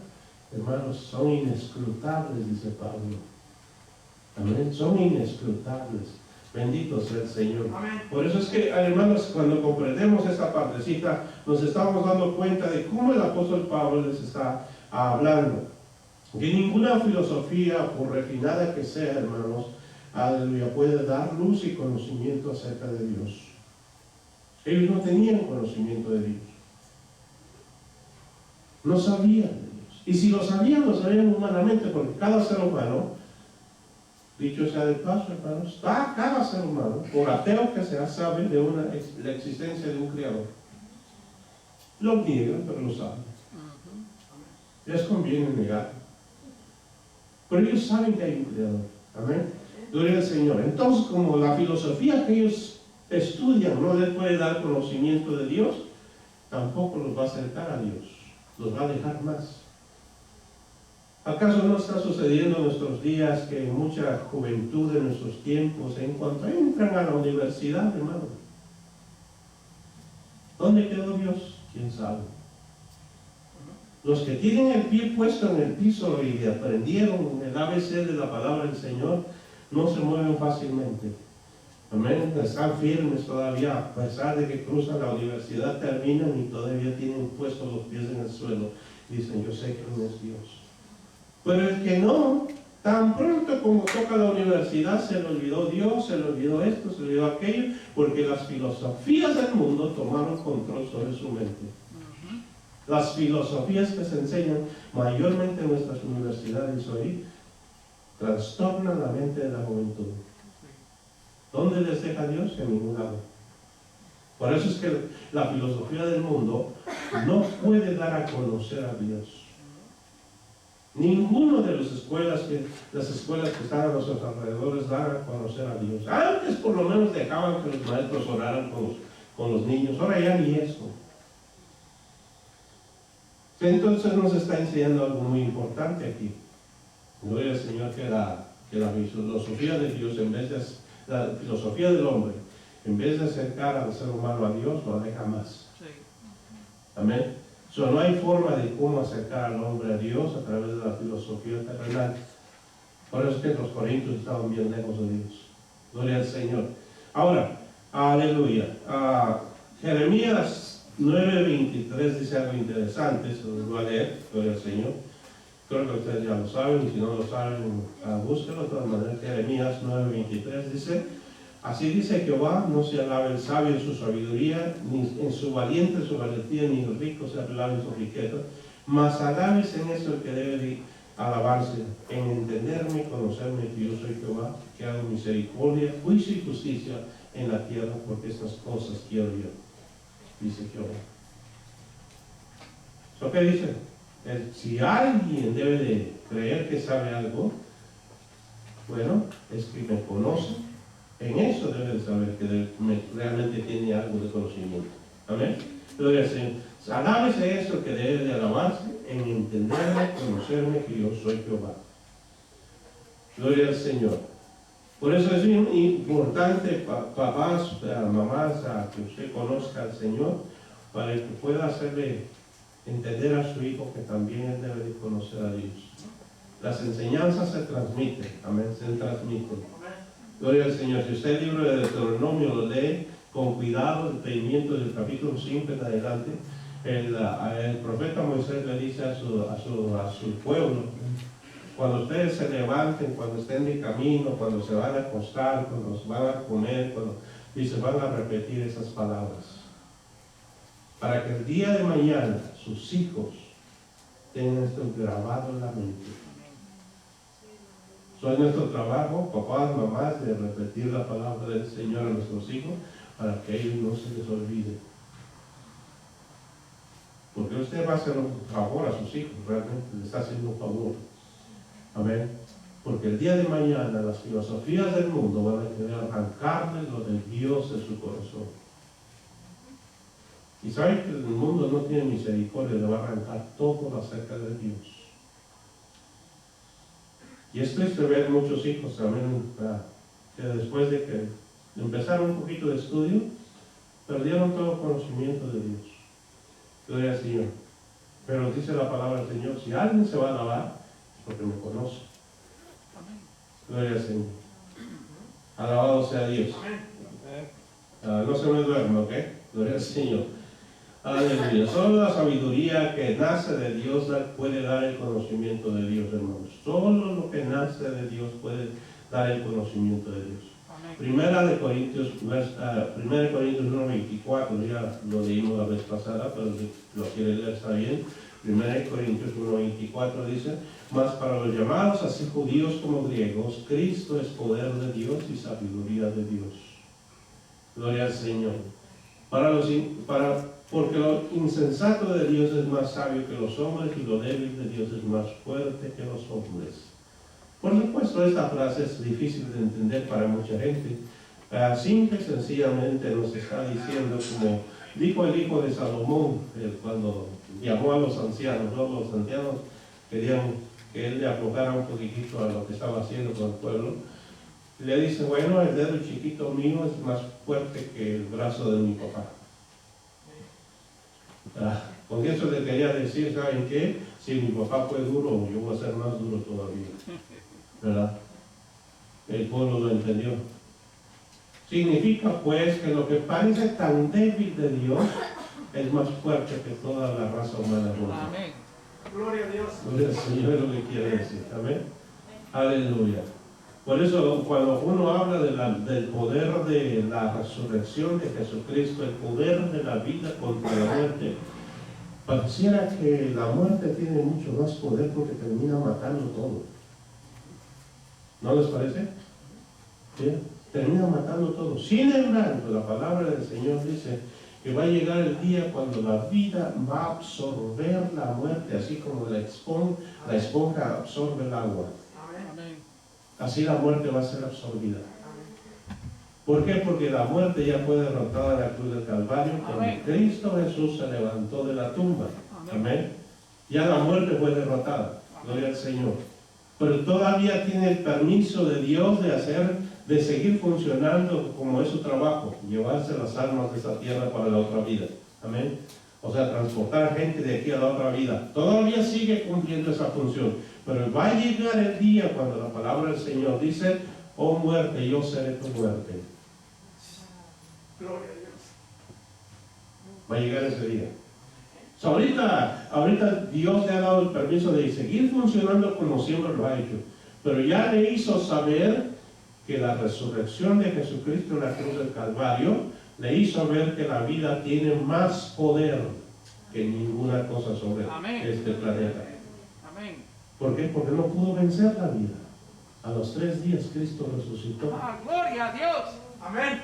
[SPEAKER 4] hermanos, son inescrutables, dice Pablo. Amén, son inescrutables. Bendito sea el Señor.
[SPEAKER 5] Amén.
[SPEAKER 4] Por eso es que, hermanos, cuando comprendemos esta partecita, nos estamos dando cuenta de cómo el apóstol Pablo les está hablando. Que ninguna filosofía, por refinada que sea, hermanos, aleluya, puede dar luz y conocimiento acerca de Dios. Ellos no tenían conocimiento de Dios. No sabían de Dios. Y si lo sabían humanamente, porque cada ser humano, dicho sea de paso, hermanos, cada ser humano, por ateo que sea, sabe de la existencia de un creador. Lo niegan, pero lo saben. Les conviene negar. Pero ellos saben que hay un creador. Amén. Gloria al Señor. Entonces, como la filosofía que ellos estudian no les puede dar conocimiento de Dios, tampoco los va a acercar a Dios. Los va a dejar más. ¿Acaso no está sucediendo en nuestros días que mucha juventud en nuestros tiempos, en cuanto entran a la universidad, hermano, ¿dónde quedó Dios? ¿Quién sabe? Los que tienen el pie puesto en el piso y aprendieron el ABC de la palabra del Señor, no se mueven fácilmente. Amén. Están firmes todavía, a pesar de que cruzan la universidad, terminan y todavía tienen puestos los pies en el suelo. Dicen, yo sé que no es Dios. Pero el que no, tan pronto como toca la universidad, se le olvidó Dios, se le olvidó esto, se le olvidó aquello, porque las filosofías del mundo tomaron control sobre su mente. Las filosofías que se enseñan mayormente en nuestras universidades hoy trastornan la mente de la juventud. ¿Dónde les deja Dios? En ningún lado. Por eso es que la filosofía del mundo no puede dar a conocer a Dios. Ninguno de las escuelas que están a nuestros alrededores dan a conocer a Dios. Antes por lo menos dejaban que los maestros oraran con los niños. Ahora ya ni eso. Entonces nos está enseñando algo muy importante aquí. Gloria al Señor, que la filosofía de Dios, la filosofía del hombre, en vez de acercar al ser humano a Dios, lo aleja más.
[SPEAKER 2] Sí.
[SPEAKER 4] Amén. No hay forma de cómo acercar al hombre a Dios a través de la filosofía terrenal. Por eso es que los corintios estaban bien lejos de Dios. Gloria al Señor. Ahora, aleluya. Jeremías 9:23 dice algo interesante, se lo voy a leer. Gloria al Señor. Creo que ustedes ya lo saben, y si no lo saben, búsquenlo de todas maneras. Jeremías 9:23 dice: así dice Jehová, no se alabe el sabio en su sabiduría, ni en su valiente su valentía, ni el rico se alabe en su riqueza, mas alabes en eso el que debe de alabarse, en entenderme y conocerme que yo soy Jehová, que hago misericordia, juicio y justicia en la tierra, porque estas cosas quiero yo, dice Jehová. ¿So qué dice? Si alguien debe de creer que sabe algo, bueno, es que me conoce. En eso debe de saber que realmente tiene algo de conocimiento. Amén. Gloria al Señor. Alábese eso que debe de alabarse en entenderme, conocerme que yo soy Jehová. Gloria al Señor. Por eso es importante, papás, mamás, que usted conozca al Señor, para que pueda hacerle entender a su hijo que también él debe de conocer a Dios. Las enseñanzas se transmiten, amén, se transmiten. Gloria al Señor. Si usted el libro de Deuteronomio lo lee con cuidado, el pedimiento del capítulo 5 en adelante, el profeta Moisés le dice a su pueblo: cuando ustedes se levanten, cuando estén de camino, cuando se van a acostar, cuando se van a comer, dice, van a repetir esas palabras, para que el día de mañana sus hijos tengan esto grabado en la mente. Es nuestro trabajo, papás, mamás, de repetir la palabra del Señor a nuestros hijos, para que ellos no se les olvide. Porque usted va a hacer un favor a sus hijos, realmente les está haciendo un favor. Amén. Porque el día de mañana las filosofías del mundo van a querer arrancarle lo del Dios de su corazón. Y saben que el mundo no tiene misericordia, le va a arrancar todo acerca de Dios. Y es triste ver muchos hijos también que después de que empezaron un poquito de estudio, perdieron todo conocimiento de Dios. Gloria al Señor. Pero dice la palabra del Señor: si alguien se va a alabar, es porque me conoce. Gloria al Señor. Alabado sea Dios. No se me duerme, ¿ok? Gloria al Señor. Aleluya. Solo la sabiduría que nace de Dios puede dar el conocimiento de Dios, hermanos. Solo lo que nace de Dios puede dar el conocimiento de Dios. Primera de Corintios 1:24, ya lo leímos la vez pasada, pero si lo quiere leer está bien. Primera de Corintios 1:24 dice: mas para los llamados, así judíos como griegos, Cristo es poder de Dios y sabiduría de Dios. Gloria al Señor. Porque lo insensato de Dios es más sabio que los hombres, y lo débil de Dios es más fuerte que los hombres. Por supuesto, esta frase es difícil de entender para mucha gente. Simple y sencillamente nos está diciendo, como dijo el hijo de Salomón cuando llamó a los ancianos, ¿no? Los ancianos querían que él le aflojara un poquitito a lo que estaba haciendo con el pueblo. Le dice: bueno, el dedo chiquito mío es más fuerte que el brazo de mi papá. Con eso le quería decir, ¿saben qué? Si mi papá fue duro, yo voy a ser más duro todavía. ¿Verdad? El pueblo lo entendió. Significa pues que lo que parece tan débil de Dios es más fuerte que toda la raza humana.
[SPEAKER 2] Amén.
[SPEAKER 5] Gloria a Dios.
[SPEAKER 4] Gloria al Señor, es lo que quiere decir. Amén. Aleluya. Por eso cuando uno habla del poder de la resurrección de Jesucristo, el poder de la vida contra la muerte, pareciera que la muerte tiene mucho más poder porque termina matando todo. ¿No les parece? ¿Sí? Termina matando todo. Sin embargo, la palabra del Señor dice que va a llegar el día cuando la vida va a absorber la muerte, así como la esponja absorbe el agua. Así la muerte va a ser absorbida. ¿Por qué? Porque la muerte ya fue derrotada en la cruz del Calvario cuando Cristo Jesús se levantó de la tumba. Amén. Ya la muerte fue derrotada. Gloria al Señor. Pero todavía tiene el permiso de Dios de seguir funcionando como es su trabajo, llevarse las almas de esa tierra para la otra vida. Amén. O sea, transportar gente de aquí a la otra vida. Todavía sigue cumpliendo esa función. Pero va a llegar el día cuando la palabra del Señor dice: oh muerte, yo seré tu muerte.
[SPEAKER 5] Gloria a Dios.
[SPEAKER 4] Va a llegar ese día. So, ahorita Dios le ha dado el permiso de seguir funcionando como siempre lo ha hecho. Pero ya le hizo saber que la resurrección de Jesucristo en la cruz del Calvario le hizo ver que la vida tiene más poder que ninguna cosa sobre este planeta.
[SPEAKER 2] Amén.
[SPEAKER 4] ¿Por qué? Porque no pudo vencer la vida. A los 3 días Cristo resucitó.
[SPEAKER 2] Gloria a Dios.
[SPEAKER 5] Amén.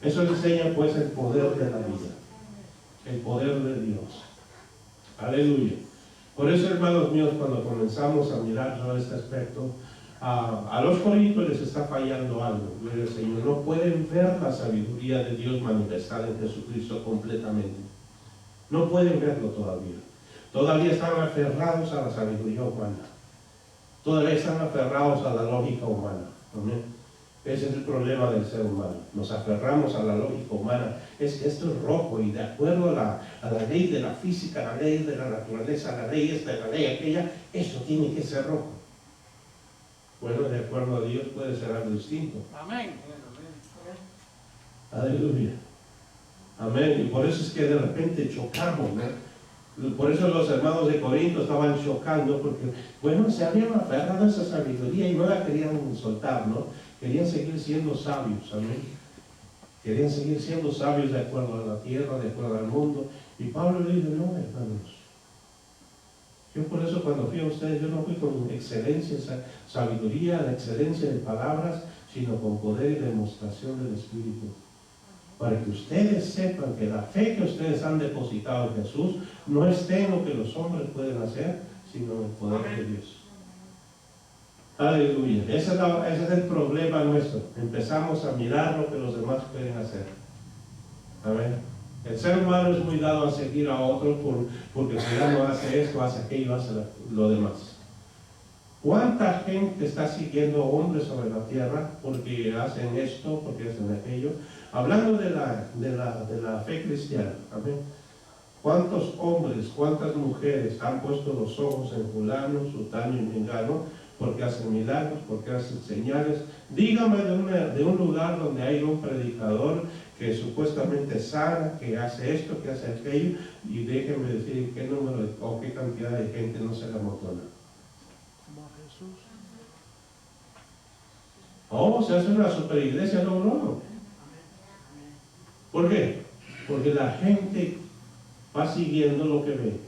[SPEAKER 4] Eso enseña pues el poder de la vida. El poder de Dios. Aleluya. Por eso, hermanos míos, cuando comenzamos a mirar todo este aspecto, a los corintios les está fallando algo, gloria al Señor. No pueden ver la sabiduría de Dios manifestada en Jesucristo completamente. No pueden verlo todavía. Todavía están aferrados a la sabiduría humana. Todavía están aferrados a la lógica humana. ¿Amén? Ese es el problema del ser humano. Nos aferramos a la lógica humana. Es que esto es rojo y de acuerdo a la ley de la física, la ley de la naturaleza, la ley esta, la ley aquella, eso tiene que ser rojo. Bueno, de acuerdo a Dios puede ser algo distinto.
[SPEAKER 2] Amén.
[SPEAKER 4] Aleluya. Amén. Y por eso es que de repente chocamos, ¿no? Por eso los hermanos de Corinto estaban chocando, porque, bueno, se habían aferrado a esa sabiduría y no la querían soltar, ¿no? Querían seguir siendo sabios, amén. Querían seguir siendo sabios de acuerdo a la tierra, de acuerdo al mundo. Y Pablo le dice, no, hermanos. Yo por eso cuando fui a ustedes, yo no fui con excelencia, sabiduría, la excelencia de palabras, sino con poder y demostración del Espíritu. Para que ustedes sepan que la fe que ustedes han depositado en Jesús no esté en lo que los hombres pueden hacer, sino en el poder de Dios. Aleluya. Ese es el problema nuestro. Empezamos a mirar lo que los demás pueden hacer. Amén. El ser humano es muy dado a seguir a otros porque si no hace esto, hace aquello, hace lo demás. ¿Cuánta gente está siguiendo hombres sobre la tierra porque hacen esto, porque hacen aquello? Hablando de la fe cristiana, amén. ¿Cuántos hombres, cuántas mujeres han puesto los ojos en fulano, sutano y mengano porque hacen milagros, porque hacen señales? Dígame de un lugar donde hay un predicador que supuestamente sana, que hace esto, que hace aquello, y déjenme decir qué número o qué cantidad de gente no se le amotona.
[SPEAKER 2] Como Jesús.
[SPEAKER 4] Oh, se hace una super iglesia, no. ¿Por qué? Porque la gente va siguiendo lo que ve.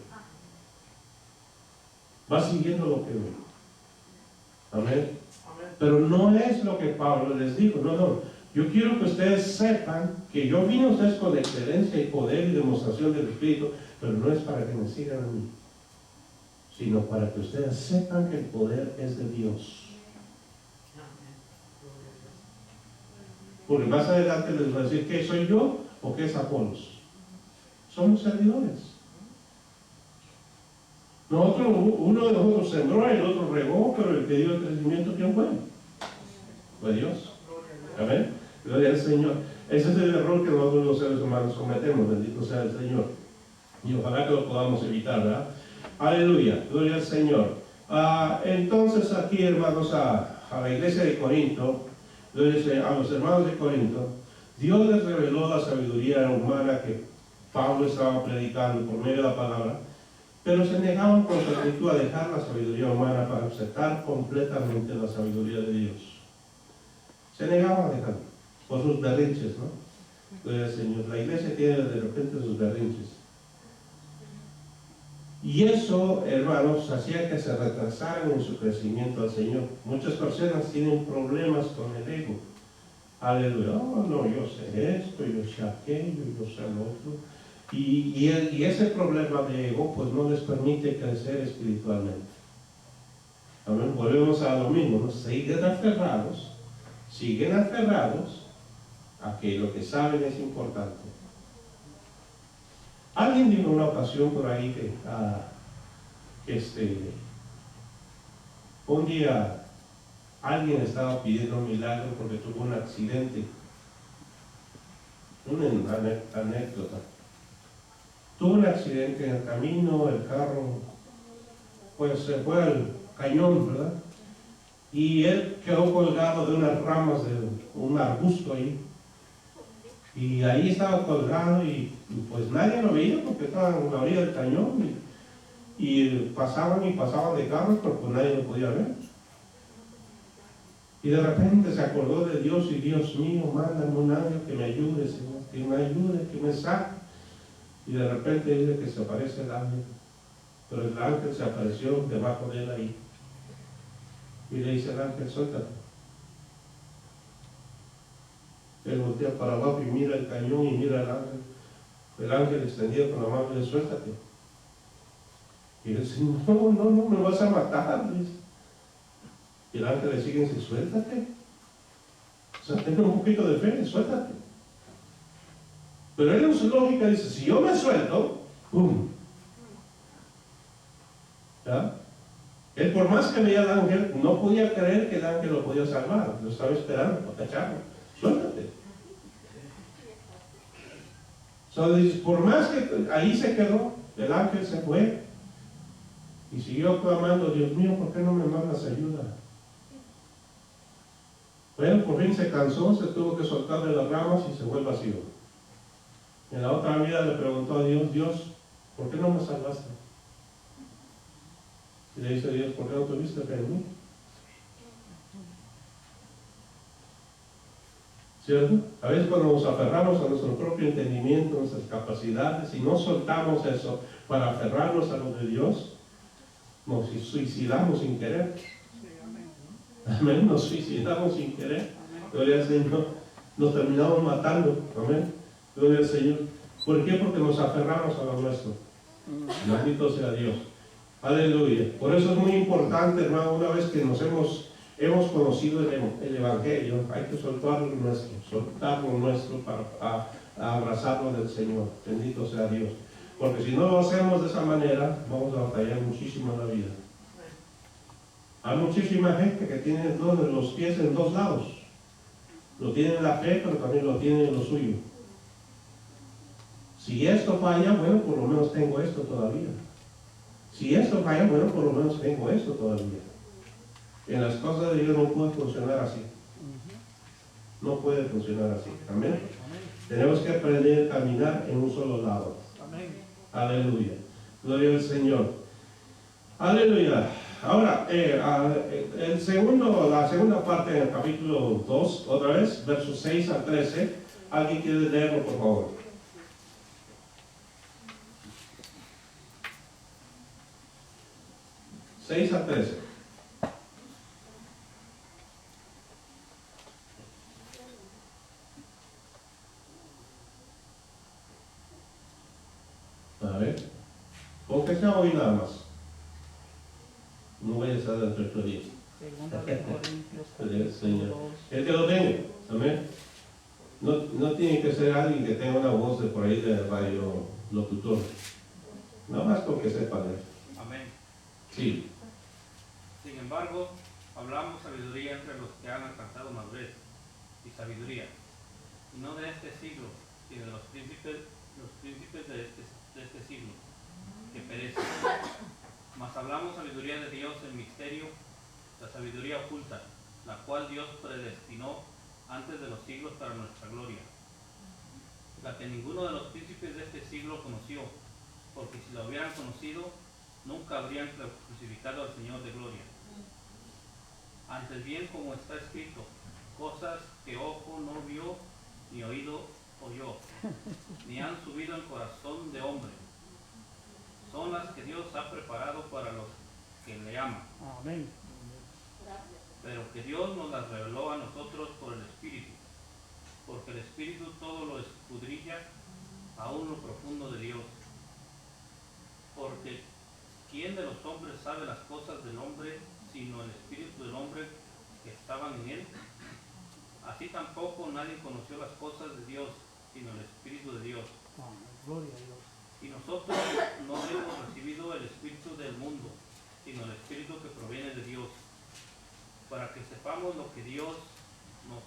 [SPEAKER 4] Va siguiendo lo que ve. Amén. Pero no es lo que Pablo les dijo, no. Yo quiero que ustedes sepan que yo vine a ustedes con excelencia y poder y demostración del Espíritu, pero no es para que me sigan a mí, sino para que ustedes sepan que el poder es de Dios. Porque más adelante les voy a decir ¿qué soy yo o qué es Apolos? Somos servidores. Uno de nosotros sembró, el otro regó, pero el que dio el crecimiento, ¿quién fue? Fue Dios. Amén. Gloria al Señor. Ese es el error que nosotros los seres humanos cometemos, bendito sea el Señor. Y ojalá que lo podamos evitar, ¿verdad? Aleluya, gloria al Señor. Entonces aquí, hermanos, a la iglesia de Corinto, a los hermanos de Corinto, Dios les reveló la sabiduría humana que Pablo estaba predicando por medio de la palabra, pero se negaban con su actitud a dejar la sabiduría humana para aceptar completamente la sabiduría de Dios. Se negaban a dejarlo. Por sus berrinches, ¿no? Gloria al Señor. La iglesia tiene de repente sus berrinches. Y eso, hermanos, hacía que se retrasaran en su crecimiento al Señor. Muchas personas tienen problemas con el ego. Aleluya. Oh, no, yo sé esto, yo sé aquello, yo sé lo otro. Y ese problema de ego, pues no les permite crecer espiritualmente. Amén. Volvemos a lo mismo, ¿no? Siguen aferrados a que lo que saben es importante. Alguien dijo una ocasión por ahí que un día alguien estaba pidiendo un milagro porque tuvo un accidente. Una anécdota. Tuvo un accidente en el camino, el carro pues se fue al cañón, ¿verdad? Y él quedó colgado de unas ramas de un arbusto ahí. Y ahí estaba colgado y pues nadie lo veía porque estaba en la orilla del cañón. Y pasaban de carros, pero pues nadie lo podía ver. Y de repente se acordó de Dios y Dios mío, mándame un ángel que me ayude, Señor, que me ayude, que me saque. Y de repente dice que se aparece el ángel. Pero el ángel se apareció debajo de él ahí. Y le dice al ángel, suéltate. Él voltea para abajo y mira el cañón y mira al ángel. El ángel extendido con la mano y le dice, suéltate. Y el Señor, no, me vas a matar. Dice. Y el ángel le sigue y dice, suéltate. O sea, ten un poquito de fe, suéltate. Pero él en su lógica dice, si yo me suelto, ¡pum! ¿Ya? Él, por más que veía al ángel, no podía creer que el ángel lo podía salvar. Lo estaba esperando para cacharlo. Suéltate. Por más que ahí se quedó, el ángel se fue y siguió clamando, Dios mío, ¿por qué no me mandas ayuda? Bueno, por fin se cansó, se tuvo que soltar de las ramas y se fue al vacío. En la otra vida le preguntó a Dios, Dios, ¿por qué no me salvaste? Y le dice Dios, ¿por qué no tuviste fe en mí? ¿Cierto? A veces cuando nos aferramos a nuestro propio entendimiento, a nuestras capacidades, y no soltamos eso para aferrarnos a lo de Dios, nos suicidamos sin querer. Amén, nos suicidamos sin querer. Gloria al Señor. Nos terminamos matando. Amén. Gloria al Señor. ¿Por qué? Porque nos aferramos a lo nuestro. Bendito sea Dios. Aleluya. Por eso es muy importante, hermano, una vez que nos hemos conocido el Evangelio, hay que soltar lo nuestro para abrazarlo del Señor. Bendito sea Dios. Porque si no lo hacemos de esa manera, vamos a batallar muchísimo en la vida. Hay muchísima gente que tiene los pies en dos lados. Lo tiene en la fe, pero también lo tiene en lo suyo. Si esto falla, bueno, por lo menos tengo esto todavía. Si esto falla, bueno, por lo menos tengo esto todavía. En las cosas de Dios no puede funcionar así. No puede funcionar así. Amén. Tenemos que aprender a caminar en un solo lado.
[SPEAKER 2] Amén.
[SPEAKER 4] Aleluya. Gloria al Señor. Aleluya. Ahora, la segunda parte del capítulo 2, otra vez, versos 6 al 13. ¿Alguien quiere leerlo, por favor? ¿6 a 13? A ver, ¿con qué sea hoy nada más? No voy a estar dentro de días.
[SPEAKER 2] Segunda de Corintios,
[SPEAKER 4] El Señor.
[SPEAKER 2] 2.
[SPEAKER 4] El que lo tenga, amén. No tiene que ser alguien que tenga una voz de por ahí de radio locutor. Nada más porque sepa de él.
[SPEAKER 6] Amén.
[SPEAKER 4] Sí.
[SPEAKER 6] Sin embargo, hablamos sabiduría entre los que han alcanzado madurez y sabiduría, y no de este siglo, sino de los príncipes de este siglo, que perecen. Mas hablamos sabiduría de Dios en misterio, la sabiduría oculta, la cual Dios predestinó antes de los siglos para nuestra gloria, la que ninguno de los príncipes de este siglo conoció, porque si lo hubieran conocido, nunca habrían crucificado al Señor de gloria. Antes bien, como está escrito, cosas que ojo no vio, ni oído oyó, ni han subido al corazón de hombre, son las que Dios ha preparado para los que le aman.
[SPEAKER 2] Amén.
[SPEAKER 6] Pero que Dios nos las reveló a nosotros por el Espíritu, porque el Espíritu todo lo escudriña, aún lo profundo de Dios. Porque ¿quién de los hombres sabe las cosas del hombre, sino el espíritu del hombre que estaban en él? Así tampoco nadie conoció las cosas de Dios, sino el Espíritu de Dios.
[SPEAKER 2] Amén. Gloria a Dios.
[SPEAKER 6] Y nosotros no hemos recibido el espíritu del mundo, sino el Espíritu que proviene de Dios, para que sepamos lo que Dios nos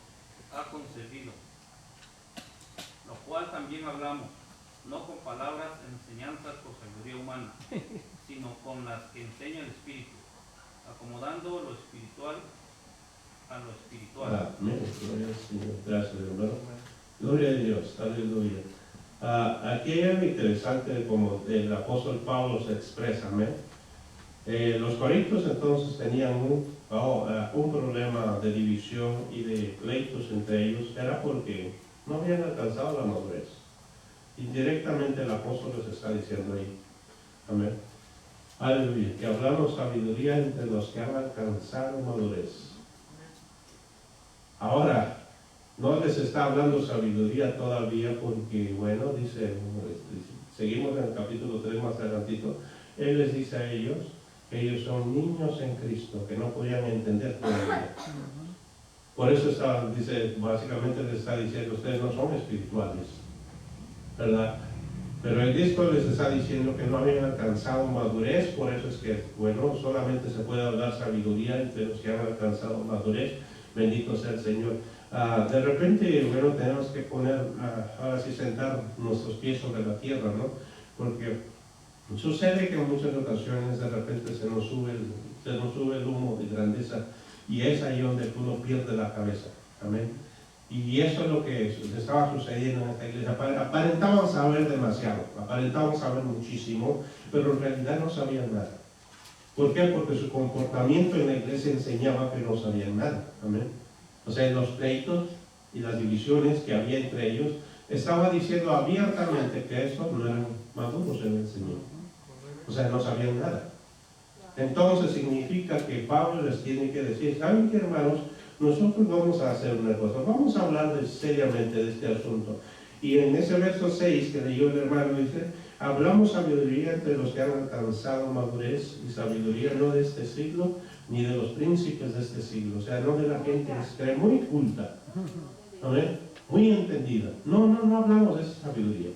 [SPEAKER 6] ha concedido, lo cual también hablamos, no con palabras enseñanzas por sabiduría humana, sino con las que enseña el Espíritu, acomodando lo espiritual a lo espiritual.
[SPEAKER 4] Amén. Gloria al Señor. Gracias, hermano. Gloria a Dios. Aleluya. Aquí hay algo interesante como el apóstol Pablo se expresa. Amén. Los corintios entonces tenían un problema de división y de pleitos entre ellos. Era porque no habían alcanzado la madurez. Indirectamente el apóstol les está diciendo ahí. Amén. Aleluya. Que hablamos sabiduría entre los que han alcanzado madurez. Ahora, no les está hablando sabiduría todavía porque, bueno, dice, seguimos en el capítulo 3 más adelantito, Él les dice a ellos que ellos son niños en Cristo, que no podían entender todavía. Por eso dice, básicamente les está diciendo, ustedes no son espirituales, ¿verdad? Pero el disco les está diciendo que no habían alcanzado madurez, por eso es que, bueno, solamente se puede hablar sabiduría entre los que han alcanzado madurez. Bendito sea el Señor. De repente, bueno, tenemos que poner, ahora sí, sentar nuestros pies sobre la tierra, ¿no? Porque sucede que en muchas ocasiones de repente se nos sube el humo de grandeza, y es ahí donde uno pierde la cabeza. Amén. Y eso es lo que estaba sucediendo en esta iglesia. Aparentaban saber demasiado, aparentaban saber muchísimo, pero en realidad no sabían nada. ¿Por qué? Porque su comportamiento en la iglesia enseñaba que no sabían nada. Amén. O sea, los pleitos y las divisiones que había entre ellos, estaba diciendo abiertamente que estos no eran maduros en el Señor. O sea, no sabían nada. Entonces significa que Pablo les tiene que decir, ¿saben qué, hermanos? Nosotros vamos a hacer una cosa, vamos a hablar seriamente de este asunto. Y en ese verso 6 que leyó el hermano dice, hablamos sabiduría entre los que han alcanzado madurez, y sabiduría no de este siglo, ni de los príncipes de este siglo. O sea, no de la gente que es muy culta, ¿amén? Muy entendida. No hablamos de esa sabiduría.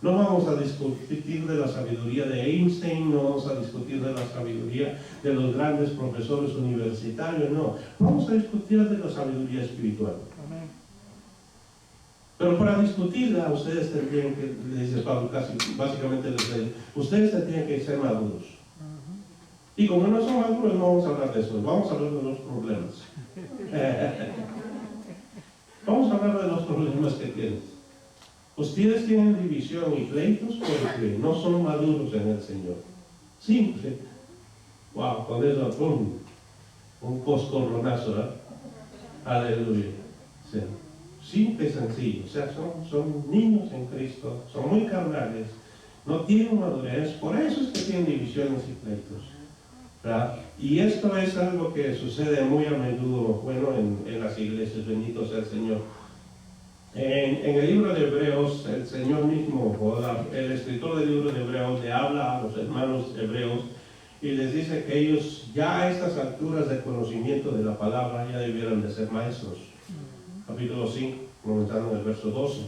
[SPEAKER 4] No vamos a discutir de la sabiduría de Einstein, no vamos a discutir de la sabiduría de los grandes profesores universitarios, no. Vamos a discutir de la sabiduría espiritual.
[SPEAKER 2] Amén.
[SPEAKER 4] Pero para discutirla, ustedes tendrían que, le dice Pablo, básicamente les dice, ustedes tendrían que ser maduros. Y como no son maduros, no vamos a hablar de eso, vamos a hablar de los problemas. Vamos a hablar de los problemas que tienen. Ustedes tienen división y pleitos porque no son maduros en el Señor. Simple. Wow, con eso, un coscorronazo, ¿verdad? Aleluya. Sí. Simple y sencillo. O sea, son niños en Cristo, son muy carnales, no tienen madurez, por eso es que tienen divisiones y pleitos, ¿verdad? Y esto es algo que sucede muy a menudo, bueno, en las iglesias. Bendito sea el Señor. En el libro de Hebreos, el Señor mismo, o el escritor del libro de Hebreos, le habla a los hermanos hebreos y les dice que ellos ya a estas alturas de conocimiento de la palabra ya debieran de ser maestros. Capítulo 5, comenzando en el verso 12,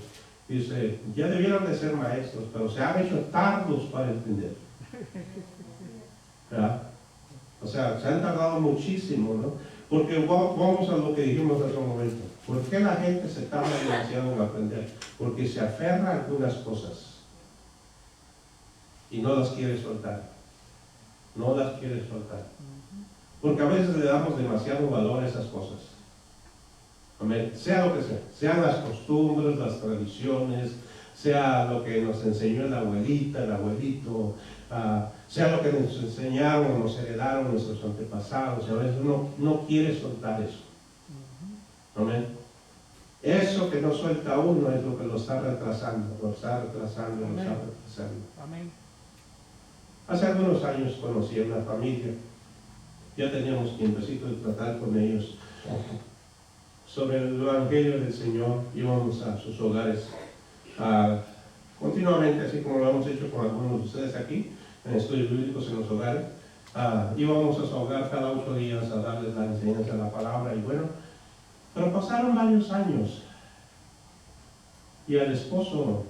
[SPEAKER 4] dice, ya debieran de ser maestros, pero se han hecho tardos para entender. ¿Verdad? O sea, se han tardado muchísimo, ¿no? Porque vamos a lo que dijimos hace un momento. ¿Por qué la gente se tarda demasiado en aprender? Porque se aferra a algunas cosas y no las quiere soltar. No las quiere soltar. Porque a veces le damos demasiado valor a esas cosas. Amén. Sea lo que sea. Sean las costumbres, las tradiciones, sea lo que nos enseñó la abuelita, el abuelito, sea lo que nos enseñaron, nos heredaron nuestros antepasados, y a veces uno no quiere soltar eso. Amén. Eso que no suelta uno es lo que lo está retrasando, lo está retrasando, lo está retrasando.
[SPEAKER 2] Amén.
[SPEAKER 4] Hace algunos años conocí a una familia, ya teníamos tiempecito de tratar con ellos sobre el Evangelio del Señor. Íbamos a sus hogares continuamente, así como lo hemos hecho con algunos de ustedes aquí, en estudios bíblicos en los hogares. Íbamos a su hogar cada 8 días a darles la enseñanza de la palabra, y bueno, pero pasaron varios años y al esposo,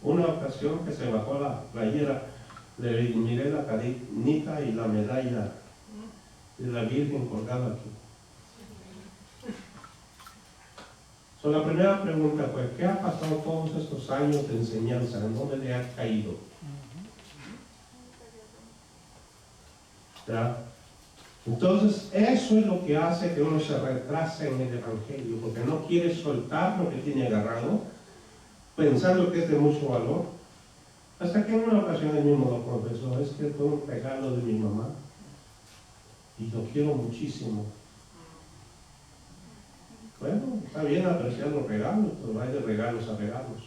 [SPEAKER 4] una ocasión que se bajó la playera, le miré la cadenita y la medalla de la Virgen colgada aquí. La primera pregunta fue, ¿qué ha pasado todos estos años de enseñanza? ¿En dónde le ha caído? ¿Ya? Entonces, eso es lo que hace que uno se retrase en el Evangelio, porque no quiere soltar lo que tiene agarrado, pensando que es de mucho valor. Hasta que en una ocasión él mismo lo confesó, es que fue un regalo de mi mamá, y lo quiero muchísimo. Bueno, está bien apreciar los regalos, pero hay de regalos a regalos.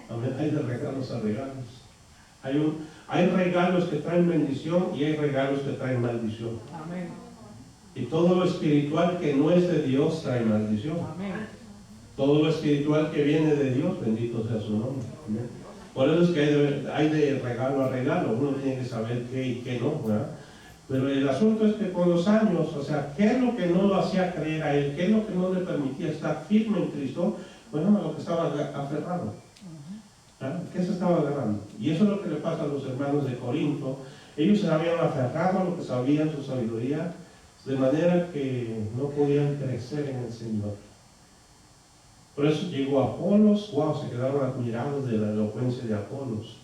[SPEAKER 4] Amén, hay de regalos a regalos. Hay regalos que traen bendición y hay regalos que traen maldición.
[SPEAKER 2] Amén.
[SPEAKER 4] Y todo lo espiritual que no es de Dios trae maldición.
[SPEAKER 2] Amén.
[SPEAKER 4] Todo lo espiritual que viene de Dios, bendito sea su nombre. Amén. Por eso es que hay de regalo a regalo, uno tiene que saber qué y qué no, ¿verdad? Pero el asunto es que con los años, o sea, ¿qué es lo que no lo hacía creer a él? ¿Qué es lo que no le permitía estar firme en Cristo? Bueno, a lo que estaba aferrado. ¿Verdad? ¿Qué se estaba agarrando? Y eso es lo que le pasa a los hermanos de Corinto. Ellos se habían aferrado a lo que sabían, su sabiduría, de manera que no podían crecer en el Señor. Por eso llegó Apolos, wow, se quedaron admirados de la elocuencia de Apolos.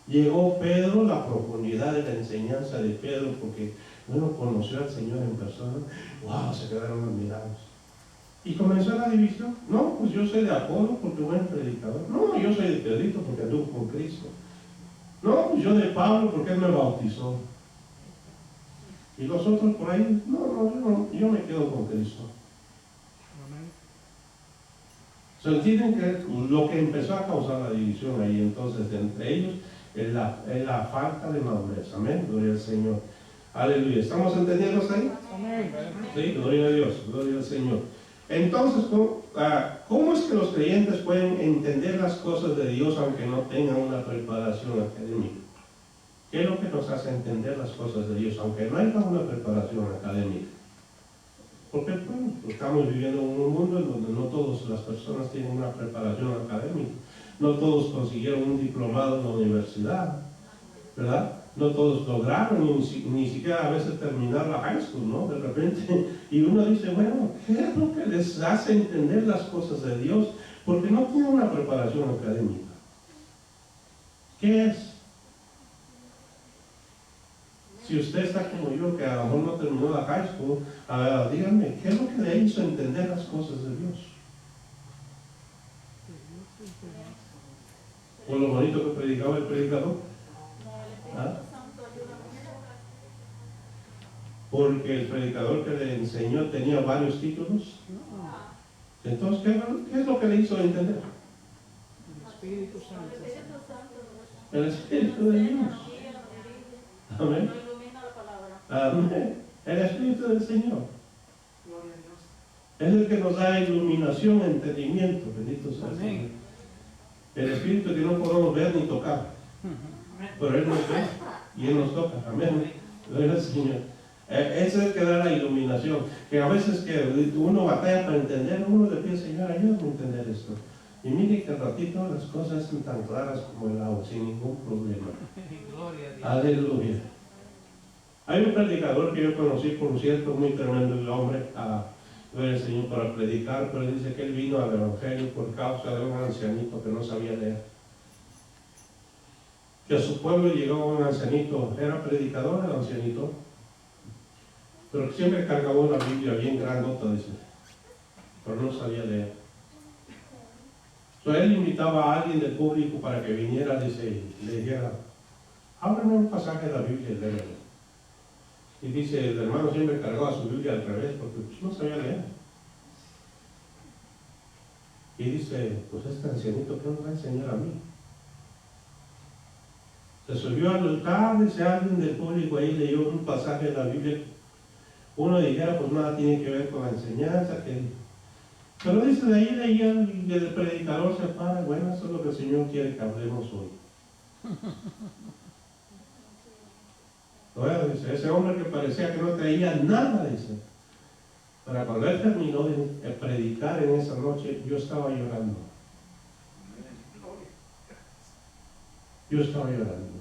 [SPEAKER 4] Llegó Pedro, la profundidad de la enseñanza de Pedro, porque uno conoció al Señor en persona, wow, se quedaron admirados. Y comenzó la división. No, pues yo soy de Apolo porque buen predicador. No, yo soy de Pedrito porque anduvo con Cristo. No, pues yo de Pablo porque él me bautizó. Y los otros por ahí, no, yo me quedo con Cristo. Se entienden que lo que empezó a causar la división ahí entonces entre ellos es la falta de madurez. Amén, gloria al Señor. Aleluya. ¿Estamos entendiendo hasta ahí?
[SPEAKER 2] Amén.
[SPEAKER 4] Sí, gloria a Dios, gloria al Señor. Entonces, ¿cómo es que los creyentes pueden entender las cosas de Dios aunque no tengan una preparación académica? ¿Qué es lo que nos hace entender las cosas de Dios aunque no haya una preparación académica? Porque bueno, estamos viviendo en un mundo en donde no todas las personas tienen una preparación académica, no todos consiguieron un diplomado en la universidad, ¿verdad? No todos lograron ni siquiera a veces terminar la high school, ¿no? De repente, y uno dice, bueno, ¿qué es lo que les hace entender las cosas de Dios? Porque no tienen una preparación académica. ¿Qué es? Si usted está como yo, que a lo mejor no terminó la high school, díganme, ¿qué es lo que le hizo entender las cosas de Dios? ¿O lo bonito que predicaba el predicador? ¿Ah? Porque el predicador que le enseñó tenía varios títulos. Entonces, ¿qué es lo que le hizo entender?
[SPEAKER 2] El Espíritu Santo.
[SPEAKER 4] El Espíritu de Dios. Amén. Amén. El Espíritu del Señor. Es el que nos da iluminación, entendimiento. Bendito sea el Señor. El Espíritu que no podemos ver ni tocar. Pero Él nos ve y Él nos toca. Amén. Gloria al Señor. Ese es el que da la iluminación. Que a veces que uno batalla para entender, uno le pide, Señor, ayúdame a entender esto. Y mire que al ratito las cosas son tan claras como el agua, sin ningún problema.
[SPEAKER 2] Gloria a Dios.
[SPEAKER 4] Aleluya. Hay un predicador que yo conocí, por cierto, muy tremendo el hombre, gloria al Señor, para predicar, pero dice que él vino al Evangelio por causa de un ancianito que no sabía leer. Que a su pueblo llegó un ancianito, era predicador el ancianito, pero que siempre cargaba una Biblia bien grandota, dice, pero no sabía leer. Entonces él invitaba a alguien del público para que viniera, dice, y le dijera, ábrame un pasaje de la Biblia y léelo. Y dice, el hermano siempre cargaba su Biblia al revés porque no sabía leer. Y dice, pues este ancianito, ¿qué me va a enseñar a mí? Se subió al altar, dice alguien del público ahí, leyó un pasaje de la Biblia. Uno dijera, pues nada tiene que ver con la enseñanza. Pero dice, de ahí leía y el predicador se para, bueno, eso es lo que el Señor quiere que hablemos hoy. Bueno, dice, ese hombre que parecía que no traía nada, dice. Para cuando él terminó de predicar en esa noche, yo estaba llorando. Yo estaba llorando.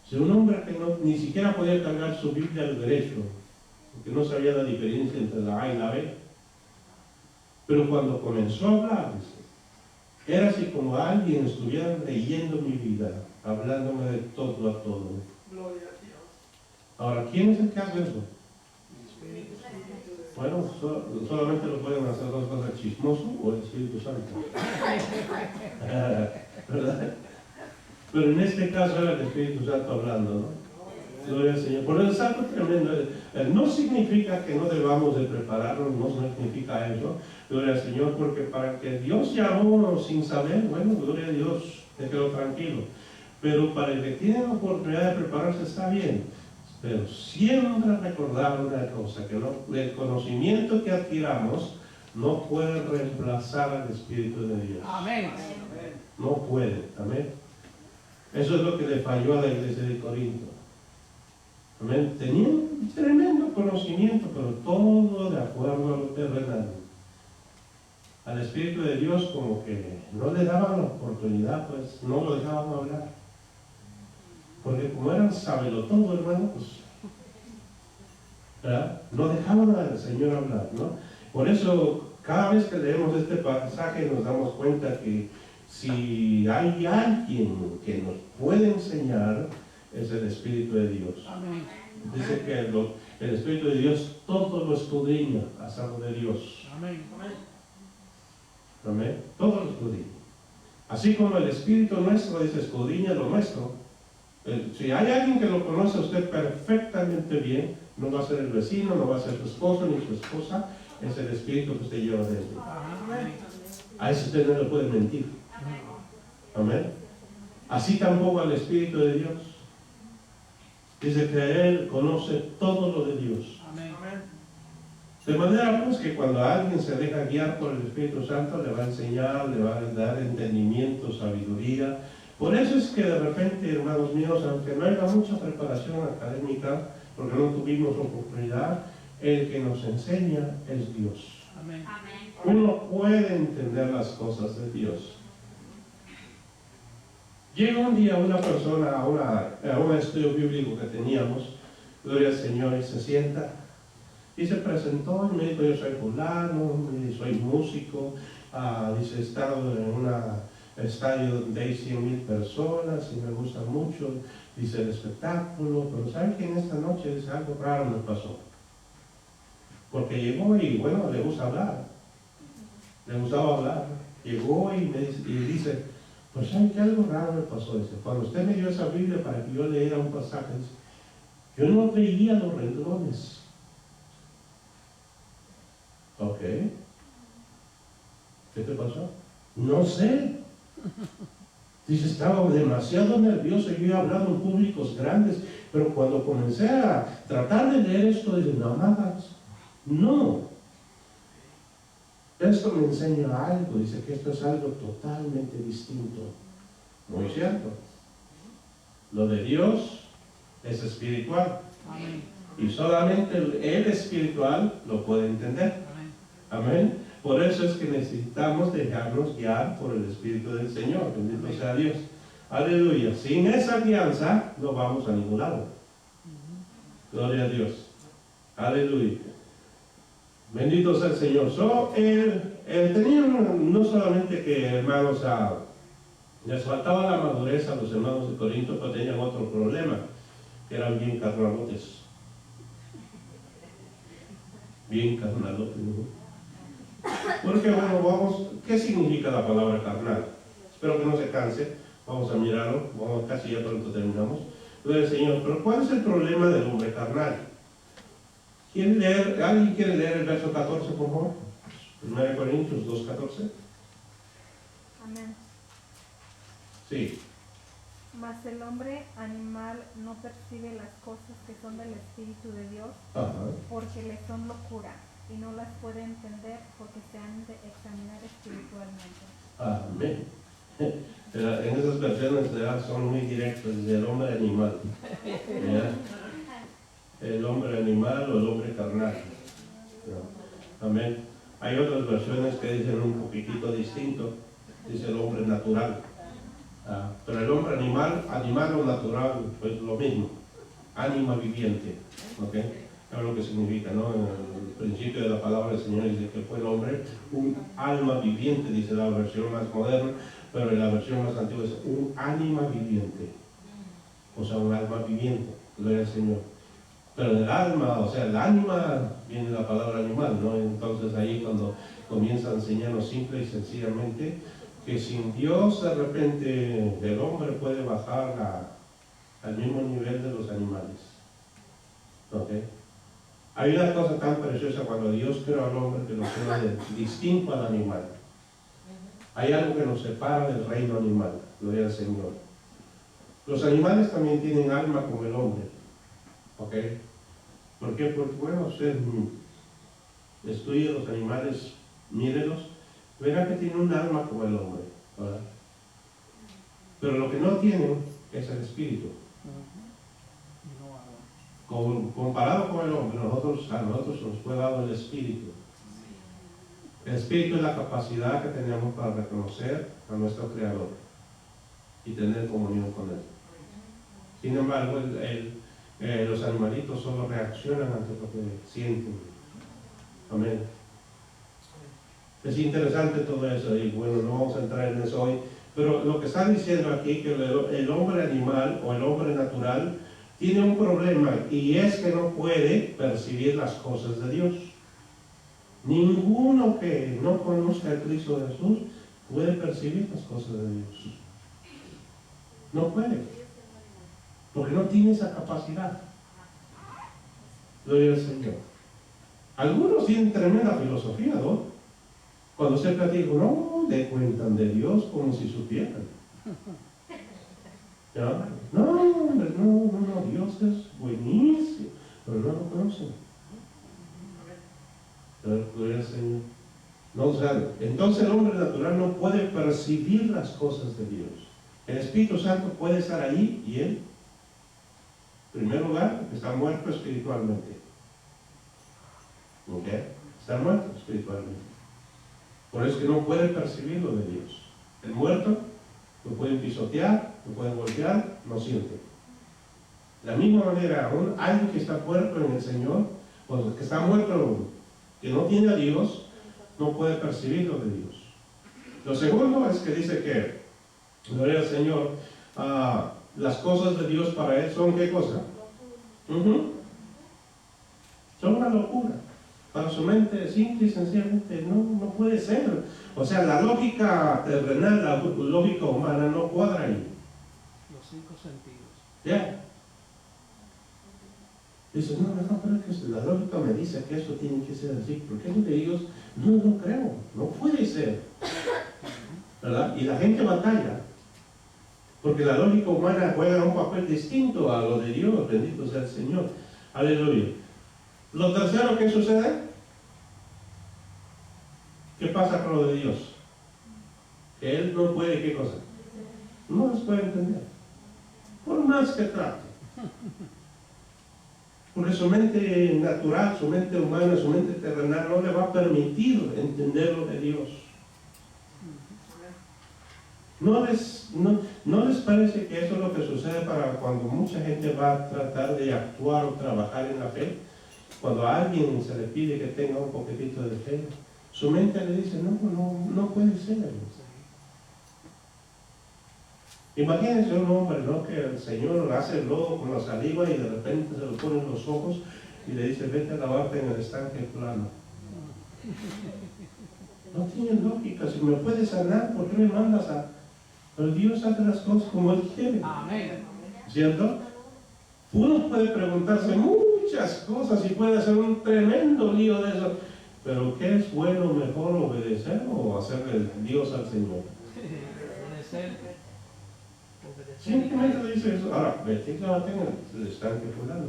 [SPEAKER 4] Si un hombre que ni siquiera podía cargar su Biblia al derecho, porque no sabía la diferencia entre la A y la B, pero cuando comenzó a hablar, dice, era así como alguien estuviera leyendo mi vida, hablándome de todo a todo.
[SPEAKER 5] Gloria a Dios.
[SPEAKER 4] Ahora, ¿quién es el que hace eso? Bueno, solamente lo pueden hacer dos cosas, el chismoso o el Espíritu Santo. ¿Verdad? Pero en este caso era el Espíritu Santo hablando, ¿no? Gloria al Señor. Por eso es algo tremendo. No significa que no debamos de prepararnos, no significa eso. Gloria al Señor, porque para que Dios llamó sin saber, bueno, gloria a Dios, te quedo tranquilo. Pero para el que tiene la oportunidad de prepararse está bien. Pero siempre recordar una cosa, que el conocimiento que adquiramos no puede reemplazar al Espíritu de Dios.
[SPEAKER 2] Amén.
[SPEAKER 4] No pueden. Amén. Eso es lo que le falló a la iglesia de Corinto. Amén. Tenían tremendo conocimiento, pero todo de acuerdo a lo terrenal. Al Espíritu de Dios como que no le daban la oportunidad, pues no lo dejaban hablar. Porque como eran sabelotodo, hermano, pues, ¿verdad? No dejaban al Señor hablar, ¿no? Por eso, cada vez que leemos este pasaje nos damos cuenta que si hay alguien que nos puede enseñar, es el Espíritu de Dios.
[SPEAKER 2] Amén.
[SPEAKER 4] Dice que el Espíritu de Dios todo lo escudriña, hasta lo de Dios.
[SPEAKER 2] Amén.
[SPEAKER 4] Amén. Todo lo escudriña. Así como el Espíritu nuestro dice escudriña lo nuestro. Si hay alguien que lo conoce a usted perfectamente bien, no va a ser el vecino, no va a ser su esposo ni su esposa, es el Espíritu que usted lleva dentro.
[SPEAKER 2] Amén.
[SPEAKER 4] A eso usted no le puede mentir. Amén. Así tampoco al Espíritu de Dios. Dice que Él conoce todo lo de Dios.
[SPEAKER 2] Amén.
[SPEAKER 4] De manera pues que cuando alguien se deja guiar por el Espíritu Santo, le va a enseñar, le va a dar entendimiento, sabiduría. Por eso es que de repente, hermanos míos, aunque no haya mucha preparación académica, porque no tuvimos oportunidad, el que nos enseña es Dios.
[SPEAKER 2] Amén.
[SPEAKER 4] Uno puede entender las cosas de Dios. Llega un día una persona a un estudio bíblico que teníamos, gloria al Señor, y se sienta y se presentó y me dijo: yo soy fulano, soy músico, dice, he estado en un estadio donde hay 100,000 personas y me gusta mucho, dice, el espectáculo, pero ¿saben que en esta noche dice algo raro me pasó? Porque llegó y bueno, le gusta hablar, le gustaba hablar, llegó y me dice, pues ¿saben que algo raro me pasó? Dice, cuando usted me dio esa Biblia para que yo leyera un pasaje, dice, yo no veía los renglones. Ok. ¿Qué te pasó? No sé. Dice, estaba demasiado nervioso, yo he hablado en públicos grandes, pero cuando comencé a tratar de leer esto, dice, no más. No. Esto me enseña algo, dice que esto es algo totalmente distinto. Muy cierto. Lo de Dios es espiritual.
[SPEAKER 2] Amén.
[SPEAKER 4] Y solamente el espiritual lo puede entender. Amén. Por eso es que necesitamos dejarnos guiar por el Espíritu del Señor. Bendito sea Dios. Aleluya. Sin esa guianza no vamos a ningún lado. Gloria a Dios. Aleluya. Bendito sea el Señor. Tenían no solamente que, hermanos, les faltaba la madurez a los hermanos de Corinto, pero tenían otro problema, que eran bien carnalotes. Bien carnalotes, ¿no? Porque bueno, ¿qué significa la palabra carnal? Espero que no se canse, vamos a mirarlo, casi ya pronto terminamos. Gloria al Señor, pero ¿cuál es el problema del hombre carnal? ¿Alguien quiere leer el verso 14, por favor? 1 Corintios 2:14.
[SPEAKER 7] Amén.
[SPEAKER 4] Sí.
[SPEAKER 7] Mas el hombre animal no percibe las cosas que son del Espíritu de Dios,
[SPEAKER 4] Ajá.
[SPEAKER 7] porque le son locura, y no las puede entender porque se han de examinar espiritualmente.
[SPEAKER 4] Amén. En esas versiones son muy directas, el hombre animal. ¿Ya? El hombre animal o el hombre carnal. ¿No? Amén. Hay otras versiones que dicen un poquitito distinto, dice el hombre natural. Pero el hombre animal o natural, pues lo mismo, ánima viviente. ¿Okay? Es lo que significa, ¿no? En el principio de la palabra del Señor dice que fue el hombre un alma viviente, dice la versión más moderna, pero en la versión más antigua es un ánima viviente. O sea, un alma viviente, gloria al Señor. Pero el alma, o sea, el ánima, viene la palabra animal, ¿no? Entonces ahí cuando comienza a enseñarnos simple y sencillamente que sin Dios de repente el hombre puede bajar al mismo nivel de los animales. ¿Ok? Hay una cosa tan preciosa cuando Dios creó al hombre que lo creó distinto al animal. Hay algo que nos separa del reino animal, gloria al Señor. Los animales también tienen alma como el hombre. ¿Ok? ¿Por qué? Porque, bueno, usted estudia los animales, mírelos, verá que tienen un alma como el hombre, ¿verdad? Pero lo que no tienen es el espíritu. Comparado con el hombre, a nosotros nos fue dado el espíritu. El espíritu es la capacidad que tenemos para reconocer a nuestro Creador y tener comunión con Él. Sin embargo, los animalitos solo reaccionan ante lo que sienten. Amén. Es interesante todo eso y bueno, no vamos a entrar en eso hoy, pero lo que está diciendo aquí que el hombre animal o el hombre natural tiene un problema y es que no puede percibir las cosas de Dios. Ninguno que no conozca a Cristo Jesús puede percibir las cosas de Dios. No puede, porque no tiene esa capacidad. Gloria al Señor. Algunos tienen tremenda filosofía, ¿no? Cuando se platica, no, le cuentan de Dios como si supieran. ¿Ya? No, Dios es buenísimo, pero no lo conocen. Gloria al Señor. No, o sea, entonces el hombre natural no puede percibir las cosas de Dios. El Espíritu Santo puede estar ahí y él, en primer lugar, está muerto espiritualmente. ¿Ok? Está muerto espiritualmente. Por eso es que no puede percibir lo de Dios. El muerto lo pueden pisotear, lo pueden golpear, no siente. De la misma manera, alguien que está muerto en el Señor, o que está muerto, que no tiene a Dios, no puede percibir lo de Dios. Lo segundo es que dice que, gloria al Señor, las cosas de Dios para él son ¿qué cosa? Son una locura. Para su mente simple y sencillamente no puede ser. O sea, la lógica terrenal, la lógica humana no cuadra ahí.
[SPEAKER 2] Los 5 sentidos.
[SPEAKER 4] Ya. Dices, no, pero es que la lógica me dice que eso tiene que ser así. ¿Por qué no te digo? No creo, no puede ser. ¿Verdad? Y la gente batalla. Porque la lógica humana juega un papel distinto a lo de Dios. Bendito sea el Señor. Aleluya. Lo tercero que sucede, ¿qué pasa con lo de Dios? Que Él no puede, ¿qué cosa? No los puede entender. Por más que trate. Porque su mente natural, su mente humana, su mente terrenal no le va a permitir entender lo de Dios. ¿No les parece que eso es lo que sucede para cuando mucha gente va a tratar de actuar o trabajar en la fe? Cuando a alguien se le pide que tenga un poquitito de fe, su mente le dice, no puede ser. Imagínense un hombre, ¿no? Que el Señor hace el lodo con la saliva y de repente se lo pone en los ojos y le dice, vete a lavarte en el estanque plano. No tiene lógica. Si me puedes sanar, ¿por qué me mandas a...? Pero Dios hace las cosas como Él quiere.
[SPEAKER 2] Amén.
[SPEAKER 4] ¿Cierto? Uno puede preguntarse muchas cosas y puede hacer un tremendo lío de eso. Pero ¿qué es bueno, mejor, obedecer o hacerle Dios al Señor?
[SPEAKER 2] Obedecer.
[SPEAKER 4] Simplemente dice eso. Ahora, vete y lávate en el estanque fulano.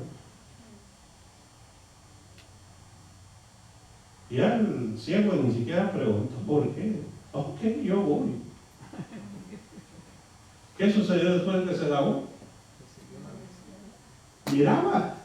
[SPEAKER 4] Y al ciego ni siquiera pregunta por qué. Ok, yo voy. ¿Qué sucedió después de que se lavó? Miraba.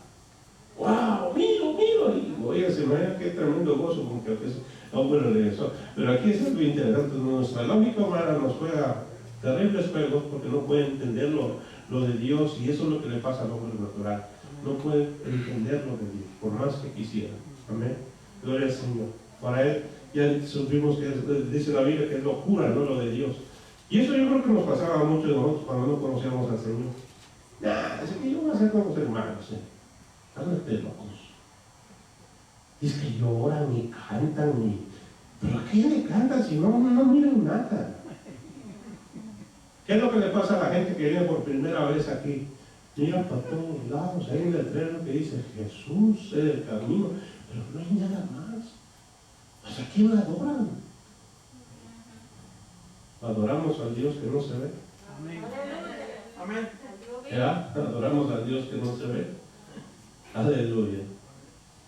[SPEAKER 4] ¡Wow! ¡Miro! Y oiga, se me da qué tremendo gozo con que ese hombre regresó. Pero aquí es algo interesante. Nuestra lógica humana nos juega terribles juegos porque no puede entender lo de Dios, y eso es lo que le pasa al hombre natural. No puede entender lo de Dios, por más que quisiera. Amén. Gloria al Señor. Para él, ya supimos que dice la Biblia que es locura, no lo de Dios. Y eso yo creo que nos pasaba a muchos de nosotros cuando no conocíamos al Señor. Es que yo voy a hacer con los hermanos. Háganse locos. Y es que lloran y cantan y... ¿Pero qué le cantan si no miran nada? ¿Qué es lo que le pasa a la gente que viene por primera vez aquí? Mira para todos lados, hay un letrero que dice Jesús es el camino, pero no hay nada más. Pues aquí lo adoran. Adoramos al Dios que no se ve.
[SPEAKER 2] Amén.
[SPEAKER 5] Amén.
[SPEAKER 4] ¿Ya? Adoramos al Dios que no se ve. Aleluya.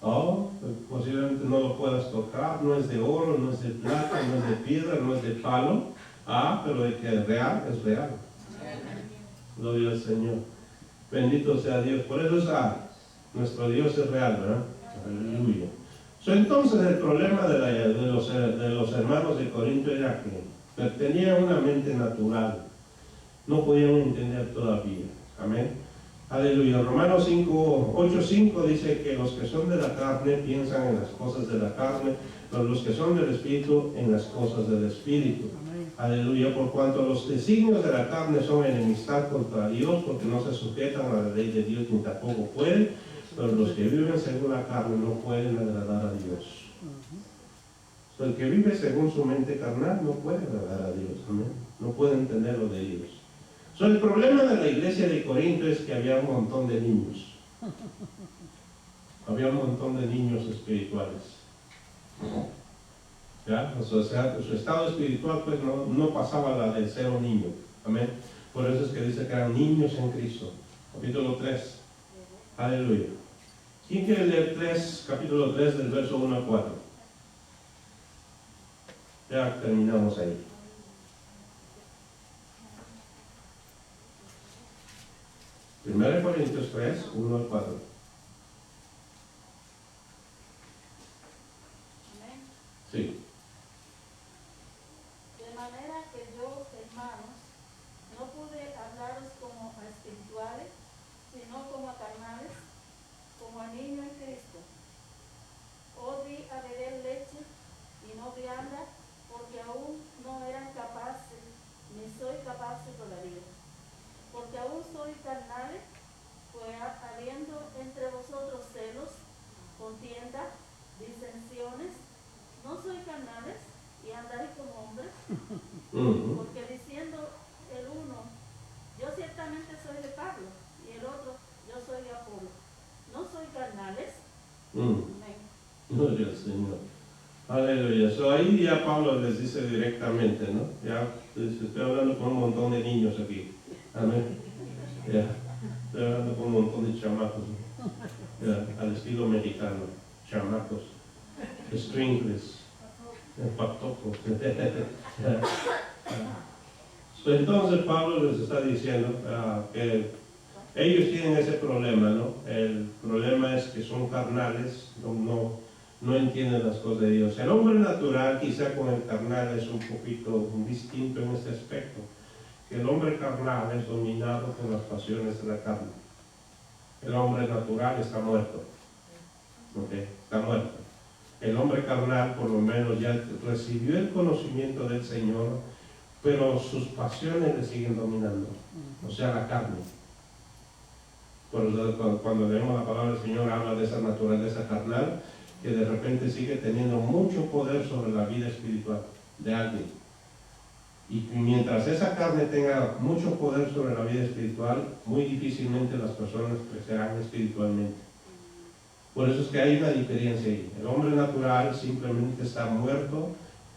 [SPEAKER 4] Oh, posiblemente no lo puedas tocar, no es de oro, no es de plata, no es de piedra, no es de palo. Pero de que es real, es real. Gloria al Señor. Bendito sea Dios. Por eso nuestro Dios es real, ¿verdad? Aleluya. Entonces el problema de los hermanos de Corinto era que tenían una mente natural. No podían entender todavía. Amén. Aleluya. Romanos 8:5 dice que los que son de la carne piensan en las cosas de la carne, pero los que son del Espíritu en las cosas del Espíritu. Aleluya. Por cuanto los designios de la carne son enemistad contra Dios, porque no se sujetan a la ley de Dios ni tampoco pueden, pero los que viven según la carne no pueden agradar a Dios. El que vive según su mente carnal no puede agradar a Dios. Amén. No puede entender lo de Dios. El problema de la iglesia de Corinto es que había un montón de niños. Había un montón de niños espirituales. ¿Ya? O sea, su estado espiritual pues no pasaba la del ser un niño. Amén. Por eso es que dice que eran niños en Cristo. Capítulo 3. Aleluya. ¿Quién quiere leer capítulo 3 del verso 1 al 4? Ya terminamos ahí. 1 Corintios 3, 1 al 4.
[SPEAKER 8] Amén.
[SPEAKER 4] Sí.
[SPEAKER 8] De manera que yo, hermanos, no pude hablaros como a espirituales, sino como a carnales, como a niños en Cristo. Os di a beber leche y no vianda, porque aún no eran capaces, ni soy capaz todavía. Porque aún soy carnales, pues habiendo entre vosotros celos, contiendas, disensiones, no soy carnales y andáis como hombres, porque diciendo el uno, yo ciertamente soy de Pablo, y el otro, yo soy de Apolo, no soy carnales. Amén.
[SPEAKER 4] Gloria al Señor. Aleluya. Ahí ya Pablo les dice directamente, ¿no? Ya estoy hablando con un montón de niños aquí. Amén. Ya. Estoy hablando con un montón de chamacos. Ya. Al estilo mexicano. Chamacos. Stringless. Patocos. Entonces Pablo les está diciendo que ellos tienen ese problema, ¿no? El problema es que son carnales, no entienden las cosas de Dios. El hombre natural, quizá con el carnal, es un poquito distinto en este aspecto. El hombre carnal es dominado por las pasiones de la carne. El hombre natural está muerto. ¿Okay? Está muerto. El hombre carnal, por lo menos, ya recibió el conocimiento del Señor, pero sus pasiones le siguen dominando. O sea, la carne. Por eso, cuando leemos la palabra del Señor, habla de esa naturaleza carnal que de repente sigue teniendo mucho poder sobre la vida espiritual de alguien. Y mientras esa carne tenga mucho poder sobre la vida espiritual, muy difícilmente las personas crecerán espiritualmente. Por eso es que hay una diferencia ahí. El hombre natural simplemente está muerto,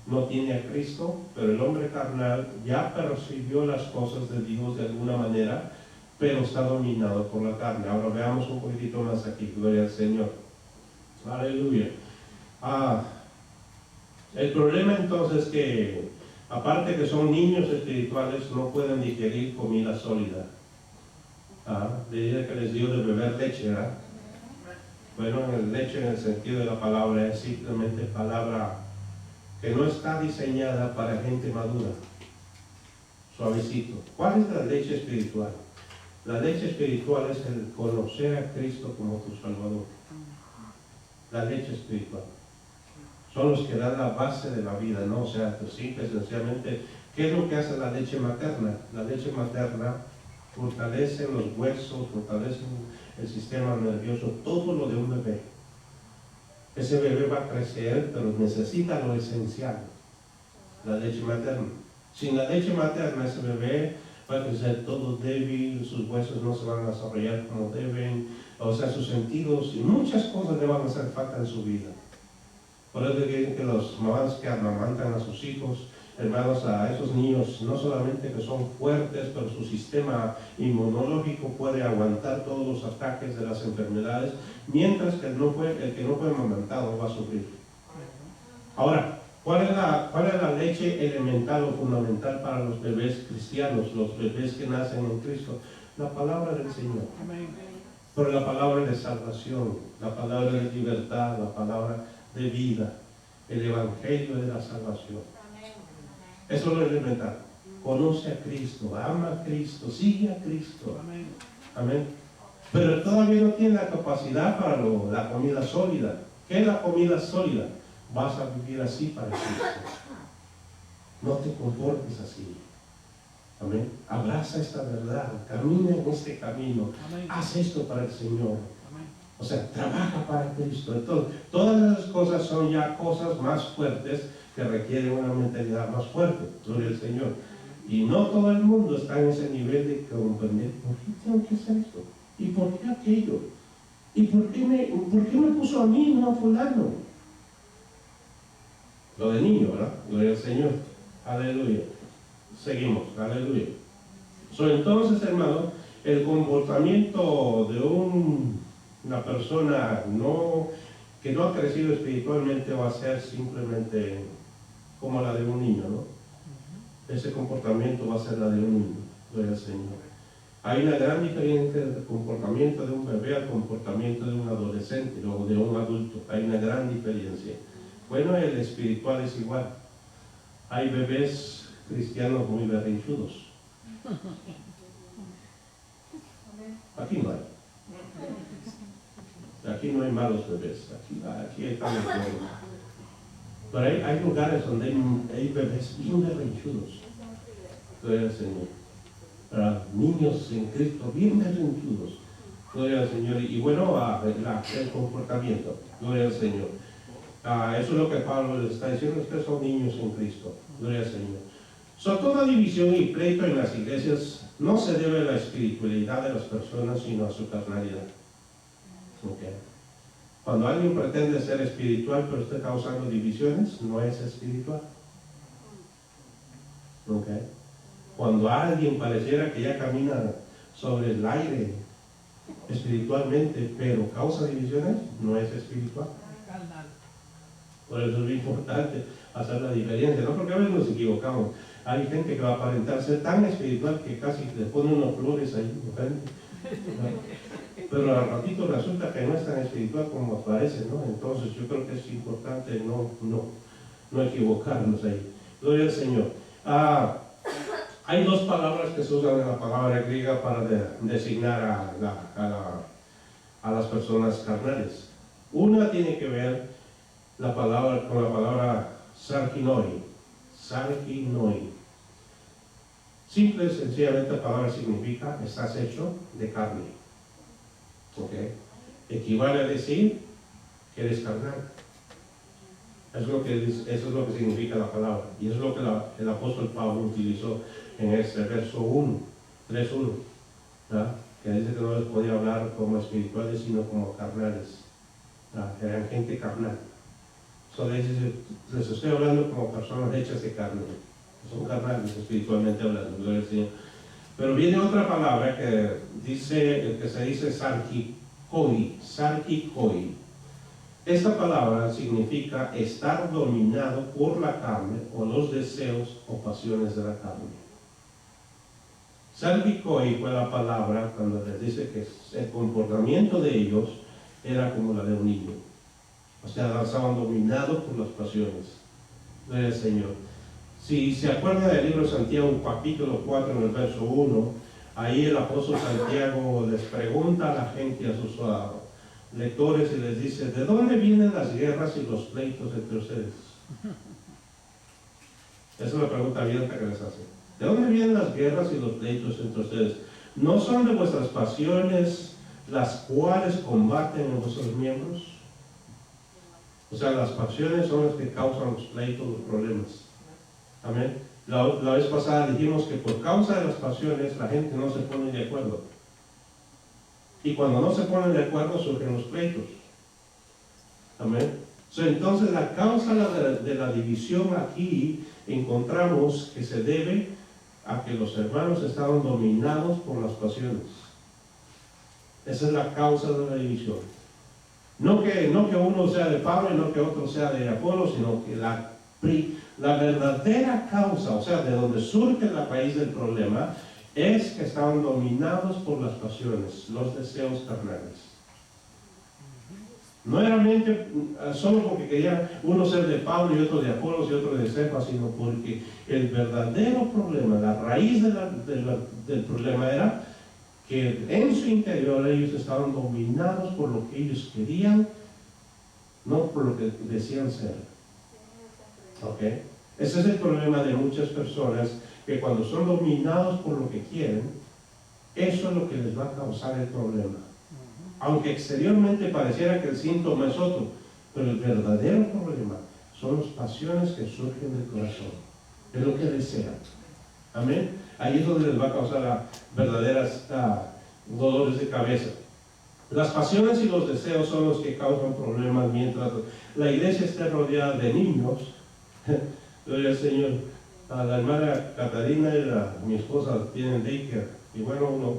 [SPEAKER 4] no tiene a Cristo, pero el hombre carnal ya percibió las cosas de Dios de alguna manera, pero está dominado por la carne. Ahora veamos un poquitito más aquí. Gloria al Señor. Aleluya. El problema entonces es que, aparte que son niños espirituales, no pueden digerir comida sólida. Dice que les dio de beber leche, ¿verdad? Bueno, leche en el sentido de la palabra es simplemente palabra que no está diseñada para gente madura. Suavecito. ¿Cuál es la leche espiritual? La leche espiritual es el conocer a Cristo como tu Salvador. La leche espiritual. Son los que dan la base de la vida, ¿no? O sea, simple, sencillamente, ¿qué es lo que hace la leche materna? La leche materna fortalece los huesos, fortalece el sistema nervioso, todo lo de un bebé. Ese bebé va a crecer, pero necesita lo esencial, la leche materna. Sin la leche materna, ese bebé va a crecer todo débil, sus huesos no se van a desarrollar como deben, o sea, sus sentidos y muchas cosas le van a hacer falta en su vida. Por eso dicen que los mamás que amamantan a sus hijos, hermanos, a esos niños, no solamente que son fuertes, pero su sistema inmunológico puede aguantar todos los ataques de las enfermedades, mientras que el que no fue amamantado va a sufrir. Ahora, ¿Cuál es la leche elemental o fundamental para los bebés cristianos, los bebés que nacen en Cristo? La palabra del Señor.
[SPEAKER 2] Amén.
[SPEAKER 4] Pero la palabra de salvación, la palabra de libertad, la palabra de vida, el evangelio de la salvación. Eso es lo elemental. Conoce a Cristo, ama a Cristo, sigue a Cristo.
[SPEAKER 2] Amén.
[SPEAKER 4] Amén. Pero todavía no tiene la capacidad para la comida sólida. ¿Qué es la comida sólida? Vas a vivir así para Cristo. No te comportes así. Amén. Abraza esta verdad, camina en este camino.
[SPEAKER 2] Amén.
[SPEAKER 4] Haz esto para el Señor.
[SPEAKER 2] Amén.
[SPEAKER 4] O sea, trabaja para Cristo. Entonces, todas esas cosas son ya cosas más fuertes que requieren una mentalidad más fuerte. Gloria al Señor. Y no todo el mundo está en ese nivel de comprender por qué tengo que hacer esto y por qué aquello y por qué me puso a mí y no a fulano. Lo de niño, ¿verdad? Gloria al Señor. Aleluya. Seguimos. Aleluya. Entonces, hermano, el comportamiento de una persona que no ha crecido espiritualmente va a ser simplemente como la de un niño, ¿no? Ese comportamiento va a ser la de un niño. Gloria al Señor. Hay una gran diferencia entre el comportamiento de un bebé al comportamiento de un adolescente o de un adulto. Hay una gran diferencia. Bueno, el espiritual es igual. Hay bebés cristianos muy berrinchudos. Aquí no hay. Aquí no hay malos bebés. Aquí hay malos bebés. Pero hay lugares donde hay bebés bien berrinchudos. Gloria al Señor. Niños en Cristo bien berrinchudos. Gloria al Señor. Y bueno, el comportamiento. Gloria al Señor. Eso es lo que Pablo les está diciendo. Ustedes son niños en Cristo. Gloria al Señor. Toda división y pleito en las iglesias no se debe a la espiritualidad de las personas, sino a su carnalidad. Okay. Cuando alguien pretende ser espiritual pero está causando divisiones, no es espiritual. Okay. Cuando alguien pareciera que ya camina sobre el aire espiritualmente, pero causa divisiones, no es espiritual. Por eso es importante hacer la diferencia, ¿no? Porque a veces nos equivocamos. Hay gente que va a aparentar ser tan espiritual que casi le pone unas flores ahí, ¿no? Pero al ratito resulta que no es tan espiritual como parece, ¿no? Entonces yo creo que es importante no equivocarnos ahí. Gloria al Señor. Hay dos palabras que se usan en la palabra griega para designar a las personas carnales. Una tiene que ver con la palabra sarkinoi. Simple y sencillamente la palabra significa estás hecho de carne. ¿Okay? Equivale a decir que eres carnal. Eso es lo que significa la palabra. Y eso es lo que el apóstol Pablo utilizó en este verso 3:1, ¿verdad? Que dice que no les podía hablar como espirituales, sino como carnales. ¿Verdad? Eran gente carnal. Les estoy hablando como personas hechas de carne. Son carnales espiritualmente hablando. Gloria al Señor. Pero viene otra palabra que se dice sarkikoi. Esta palabra significa estar dominado por la carne o los deseos o pasiones de la carne. Sarkikoi fue la palabra cuando les dice que el comportamiento de ellos era como la de un niño. O sea, estaban dominados por las pasiones del Señor. Si se acuerdan del libro de Santiago, capítulo 4, en el verso 1, ahí el apóstol Santiago les pregunta a la gente, a sus lectores, y les dice: ¿de dónde vienen las guerras y los pleitos entre ustedes? Esa es la pregunta abierta que les hace. ¿De dónde vienen las guerras y los pleitos entre ustedes? ¿No son de vuestras pasiones las cuales combaten en vuestros miembros? O sea, las pasiones son las que causan los pleitos, los problemas. Amén. La vez pasada dijimos que por causa de las pasiones la gente no se pone de acuerdo. Y cuando no se ponen de acuerdo surgen los pleitos. Amén. Entonces la causa de la división aquí encontramos que se debe a que los hermanos estaban dominados por las pasiones. Esa es la causa de la división. No que uno sea de Pablo y no que otro sea de Apolo, sino que la La verdadera causa, o sea, de donde surge la raíz del problema, es que estaban dominados por las pasiones, los deseos carnales. No era solo porque querían uno ser de Pablo y otro de Apolos y otro de Cefas, sino porque el verdadero problema, la raíz del problema era que en su interior ellos estaban dominados por lo que ellos querían, no por lo que decían ser. ¿Ok? Ese es el problema de muchas personas, que cuando son dominados por lo que quieren, eso es lo que les va a causar el problema. Aunque exteriormente pareciera que el síntoma es otro, pero el verdadero problema son las pasiones que surgen del corazón, es lo que desean. Amén. Ahí es donde les va a causar las verdaderas dolores de cabeza. Las pasiones y los deseos son los que causan problemas mientras la iglesia esté rodeada de niños. Gloria al Señor. A la hermana Catarina y mi esposa tienen daycare, y bueno, uno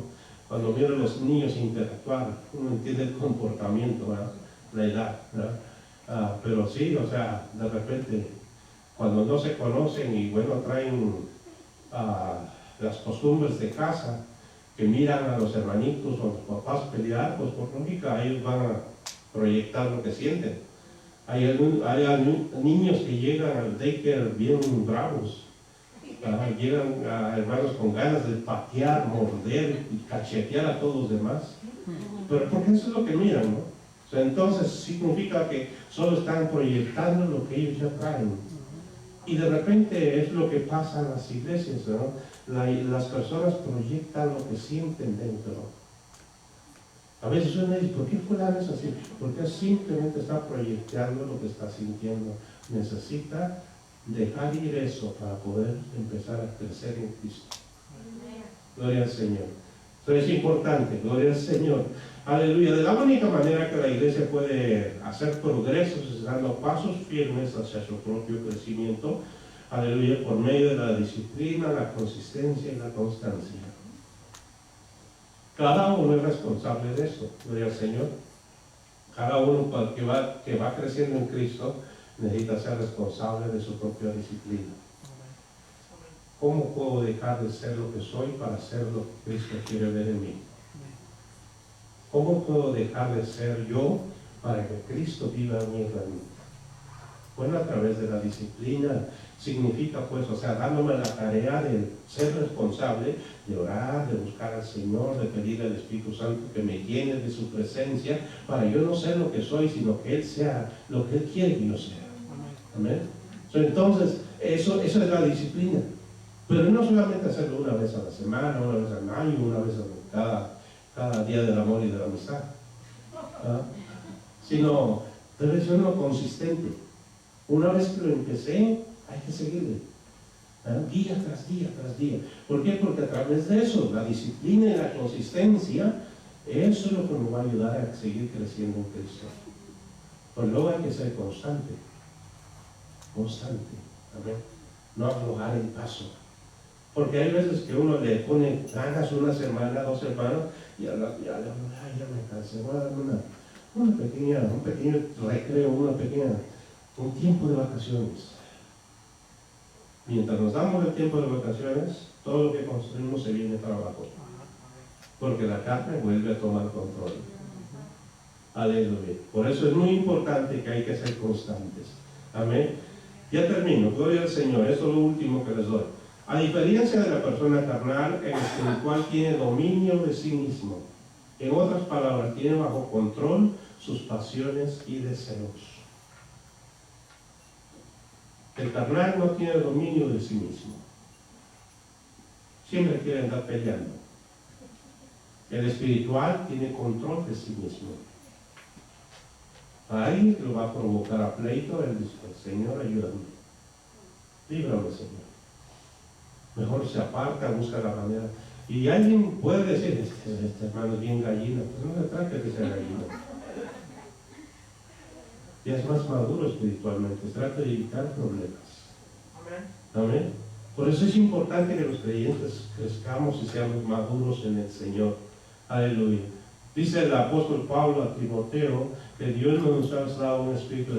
[SPEAKER 4] cuando mira a los niños interactuar, uno entiende el comportamiento, ¿verdad? La edad, ¿verdad? Pero sí, o sea, de repente, cuando no se conocen y bueno, traen las costumbres de casa, que miran a los hermanitos o a los papás pelear, pues por lógica ellos van a proyectar lo que sienten. Hay niños que llegan al daycare bien bravos. Llegan a hermanos con ganas de patear, morder y cachetear a todos los demás, pero porque eso es lo que miran, ¿no? O sea, entonces significa que solo están proyectando lo que ellos ya traen, y de repente es lo que pasa en las iglesias, ¿no? Las personas proyectan lo que sienten dentro. A veces uno dice, ¿por qué fulano es así? Porque simplemente está proyectando lo que está sintiendo. Necesita dejar ir eso para poder empezar a crecer en Cristo. Gloria al Señor. Entonces es importante, gloria al Señor. Aleluya. De la única manera que la iglesia puede hacer progresos es dando pasos firmes hacia su propio crecimiento. Aleluya. Por medio de la disciplina, la consistencia y la constancia. Cada uno es responsable de eso. Gloria al Señor. Cada uno que va creciendo en Cristo necesita ser responsable de su propia disciplina. ¿Cómo puedo dejar de ser lo que soy para ser lo que Cristo quiere ver en mí? ¿Cómo puedo dejar de ser yo para que Cristo viva en mí realmente? Bueno, a través de la disciplina. Significa pues, o sea, dándome la tarea de ser responsable, de orar, de buscar al Señor, de pedirle al Espíritu Santo que me llene de su presencia, para yo no ser lo que soy, sino que Él sea lo que Él quiere que yo sea. Amén. Entonces, eso es la disciplina. Pero no solamente hacerlo una vez a la semana, una vez al año, una vez cada día del amor y de la amistad, sino debe ser uno consistente. Una vez que lo empecé, hay que seguirle, día tras día tras día. ¿Por qué? Porque a través de eso, la disciplina y la consistencia, eso es lo que nos va a ayudar a seguir creciendo en Cristo. Pero luego hay que ser constante. Amén. No aflojar el paso, porque hay veces que uno le pone ganas una semana, 2 semanas, y ya me cansé. Voy a darme un pequeño recreo, un tiempo de vacaciones. Mientras nos damos el tiempo de vacaciones, todo lo que construimos se viene para abajo, porque la carne vuelve a tomar control. Aleluya. Por eso es muy importante que hay que ser constantes. Amén. Ya termino, gloria al Señor. Esto es lo último que les doy. A diferencia de la persona carnal, el espiritual tiene dominio de sí mismo. En otras palabras, tiene bajo control sus pasiones y deseos. El carnal no tiene dominio de sí mismo. Siempre quiere andar peleando. El espiritual tiene control de sí mismo. Ahí lo va a provocar a pleito. Él dice, Señor, ayúdame. Líbrame, Señor. Mejor se aparta, busca la manera. Y alguien puede decir, este hermano es bien gallina. Pues no se trata de ser gallina. Ya es más maduro espiritualmente. Trata de evitar problemas. Amén. Por eso es importante que los creyentes crezcamos y seamos maduros en el Señor. Aleluya. Dice el apóstol Pablo a Timoteo que Dios no nos ha dado un espíritu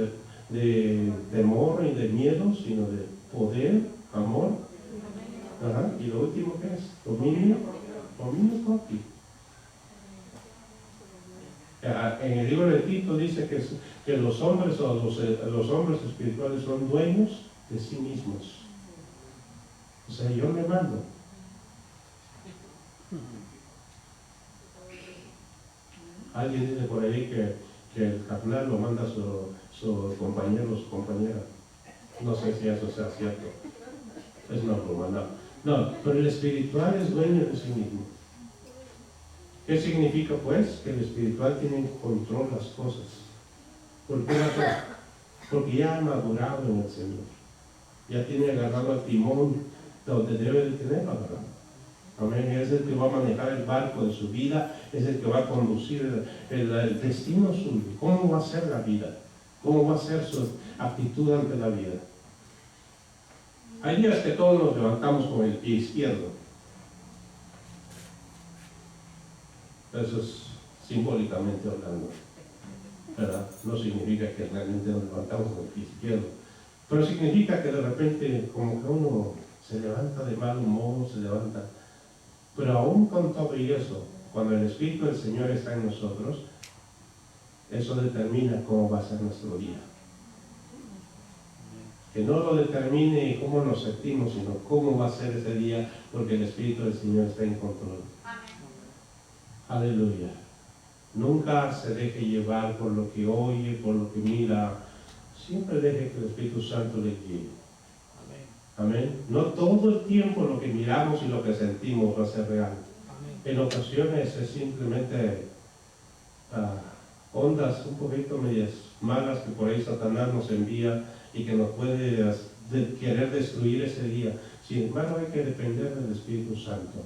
[SPEAKER 4] de temor y de miedo, sino de poder, amor. Ajá. Y lo último que es dominio propio. En el libro de Tito dice que los hombres los hombres espirituales son dueños de sí mismos. O sea, yo me mando. Alguien dice por ahí que el carnal lo manda su compañero o su compañera. No sé si eso sea cierto. Es una broma, no, pero el espiritual es dueño de sí mismo. ¿Qué significa pues? Que el espiritual tiene en control las cosas. ¿Por qué razón? Porque ya ha madurado en el Señor. Ya tiene agarrado el timón donde debe de tenerlo agarrado. Amén. Es el que va a manejar el barco de su vida, es el que va a conducir el destino suyo. ¿Cómo va a ser la vida? ¿Cómo va a ser su actitud ante la vida? Hay días que todos nos levantamos con el pie izquierdo. Eso es simbólicamente hablando, ¿verdad? No significa que realmente nos levantamos con el pie izquierdo, pero significa que de repente como que uno se levanta de mal humor, se levanta. Pero aún con todo y eso, cuando el Espíritu del Señor está en nosotros, eso determina cómo va a ser nuestro día. Que no lo determine cómo nos sentimos, sino cómo va a ser ese día, porque el Espíritu del Señor está en control. Aleluya. Nunca se deje llevar por lo que oye, por lo que mira. Siempre deje que el Espíritu Santo le guíe. Amén. No todo el tiempo lo que miramos y lo que sentimos va a ser real. En ocasiones es simplemente ondas un poquito medias malas que por ahí Satanás nos envía y que nos puede querer destruir ese día. Sin embargo, hay que depender del Espíritu Santo.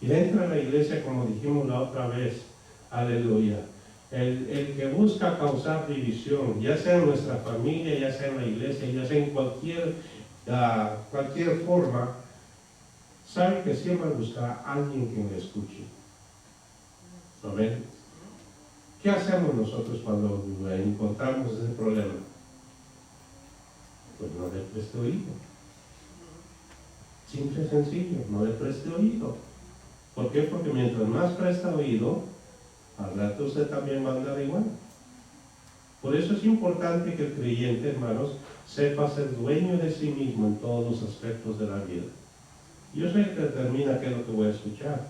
[SPEAKER 4] Y dentro de la iglesia, como dijimos la otra vez, aleluya, el que busca causar división, ya sea en nuestra familia, ya sea en la iglesia, ya sea en cualquier forma, sabe que siempre buscará a alguien que le escuche. ¿Amén? ¿Qué hacemos nosotros cuando encontramos ese problema? Pues no le preste oído. Simple y sencillo, no le preste oído. ¿Por qué? Porque mientras más presta oído, al rato usted también va a andar igual. Por eso es importante que el creyente, hermanos, sepa ser dueño de sí mismo en todos los aspectos de la vida. Yo soy el que determina qué es lo que voy a escuchar.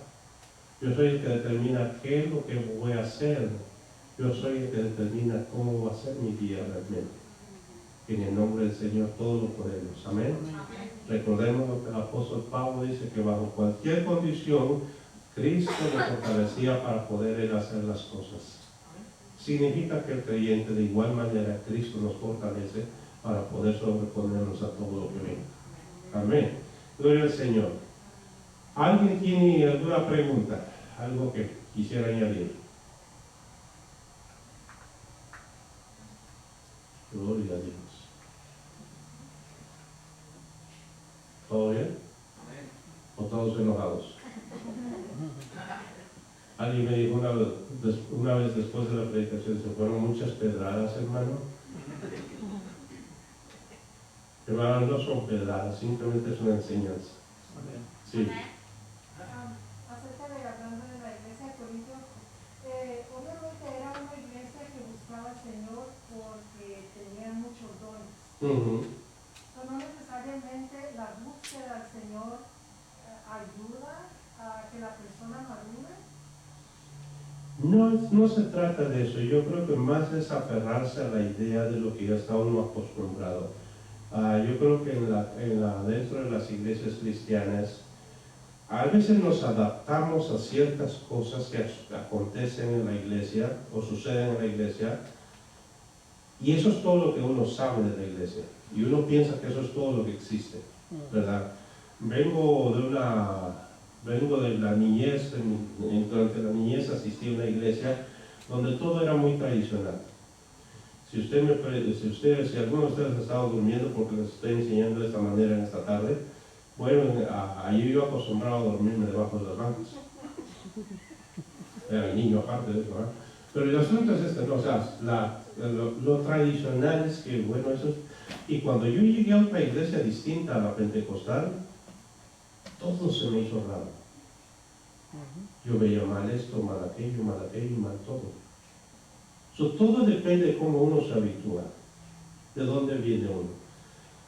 [SPEAKER 4] Yo soy el que determina qué es lo que voy a hacer. Yo soy el que determina cómo va a ser mi día realmente. En el nombre del Señor todos lo podemos. Amén. Recordemos lo que el apóstol Pablo dice, que bajo cualquier condición Cristo le fortalecía para poder él hacer las cosas. Significa que el creyente de igual manera Cristo nos fortalece para poder sobreponernos a todo lo que venga. Amén. Gloria al Señor. ¿Alguien tiene alguna pregunta? Algo que quisiera añadir. Gloria a Dios. ¿Todo bien? ¿O todos enojados? Alguien me dijo una vez después de la predicación, se fueron muchas pedradas, hermano. Hermano, no son pedradas, simplemente es una enseñanza. Sí.
[SPEAKER 9] Acerca de hablando de la iglesia de Corinto, obviamente era una iglesia que buscaba al Señor porque tenía muchos dones. Pero no necesariamente la búsqueda del Señor ayuda a que la persona madure.
[SPEAKER 4] No se trata de eso. Yo creo que más es aferrarse a la idea de lo que ya está uno acostumbrado. Yo creo que dentro de las iglesias cristianas a veces nos adaptamos a ciertas cosas que acontecen en la iglesia o suceden en la iglesia, y eso es todo lo que uno sabe de la iglesia y uno piensa que eso es todo lo que existe, ¿verdad? Vengo de la niñez, durante la niñez asistí a una iglesia donde todo era muy tradicional. Si alguno de ustedes ha estado durmiendo, porque les estoy enseñando de esta manera en esta tarde, bueno, allí yo acostumbrado a dormirme debajo de las bancas. Era niño aparte de eso, ¿verdad? Pero el asunto es este, ¿no? O sea, lo tradicional es que, bueno, eso es... Y cuando yo llegué a otra iglesia distinta a la pentecostal, todo se me hizo raro. Yo veía mal esto, mal aquello, mal todo. Todo depende de cómo uno se habitúa, de dónde viene uno.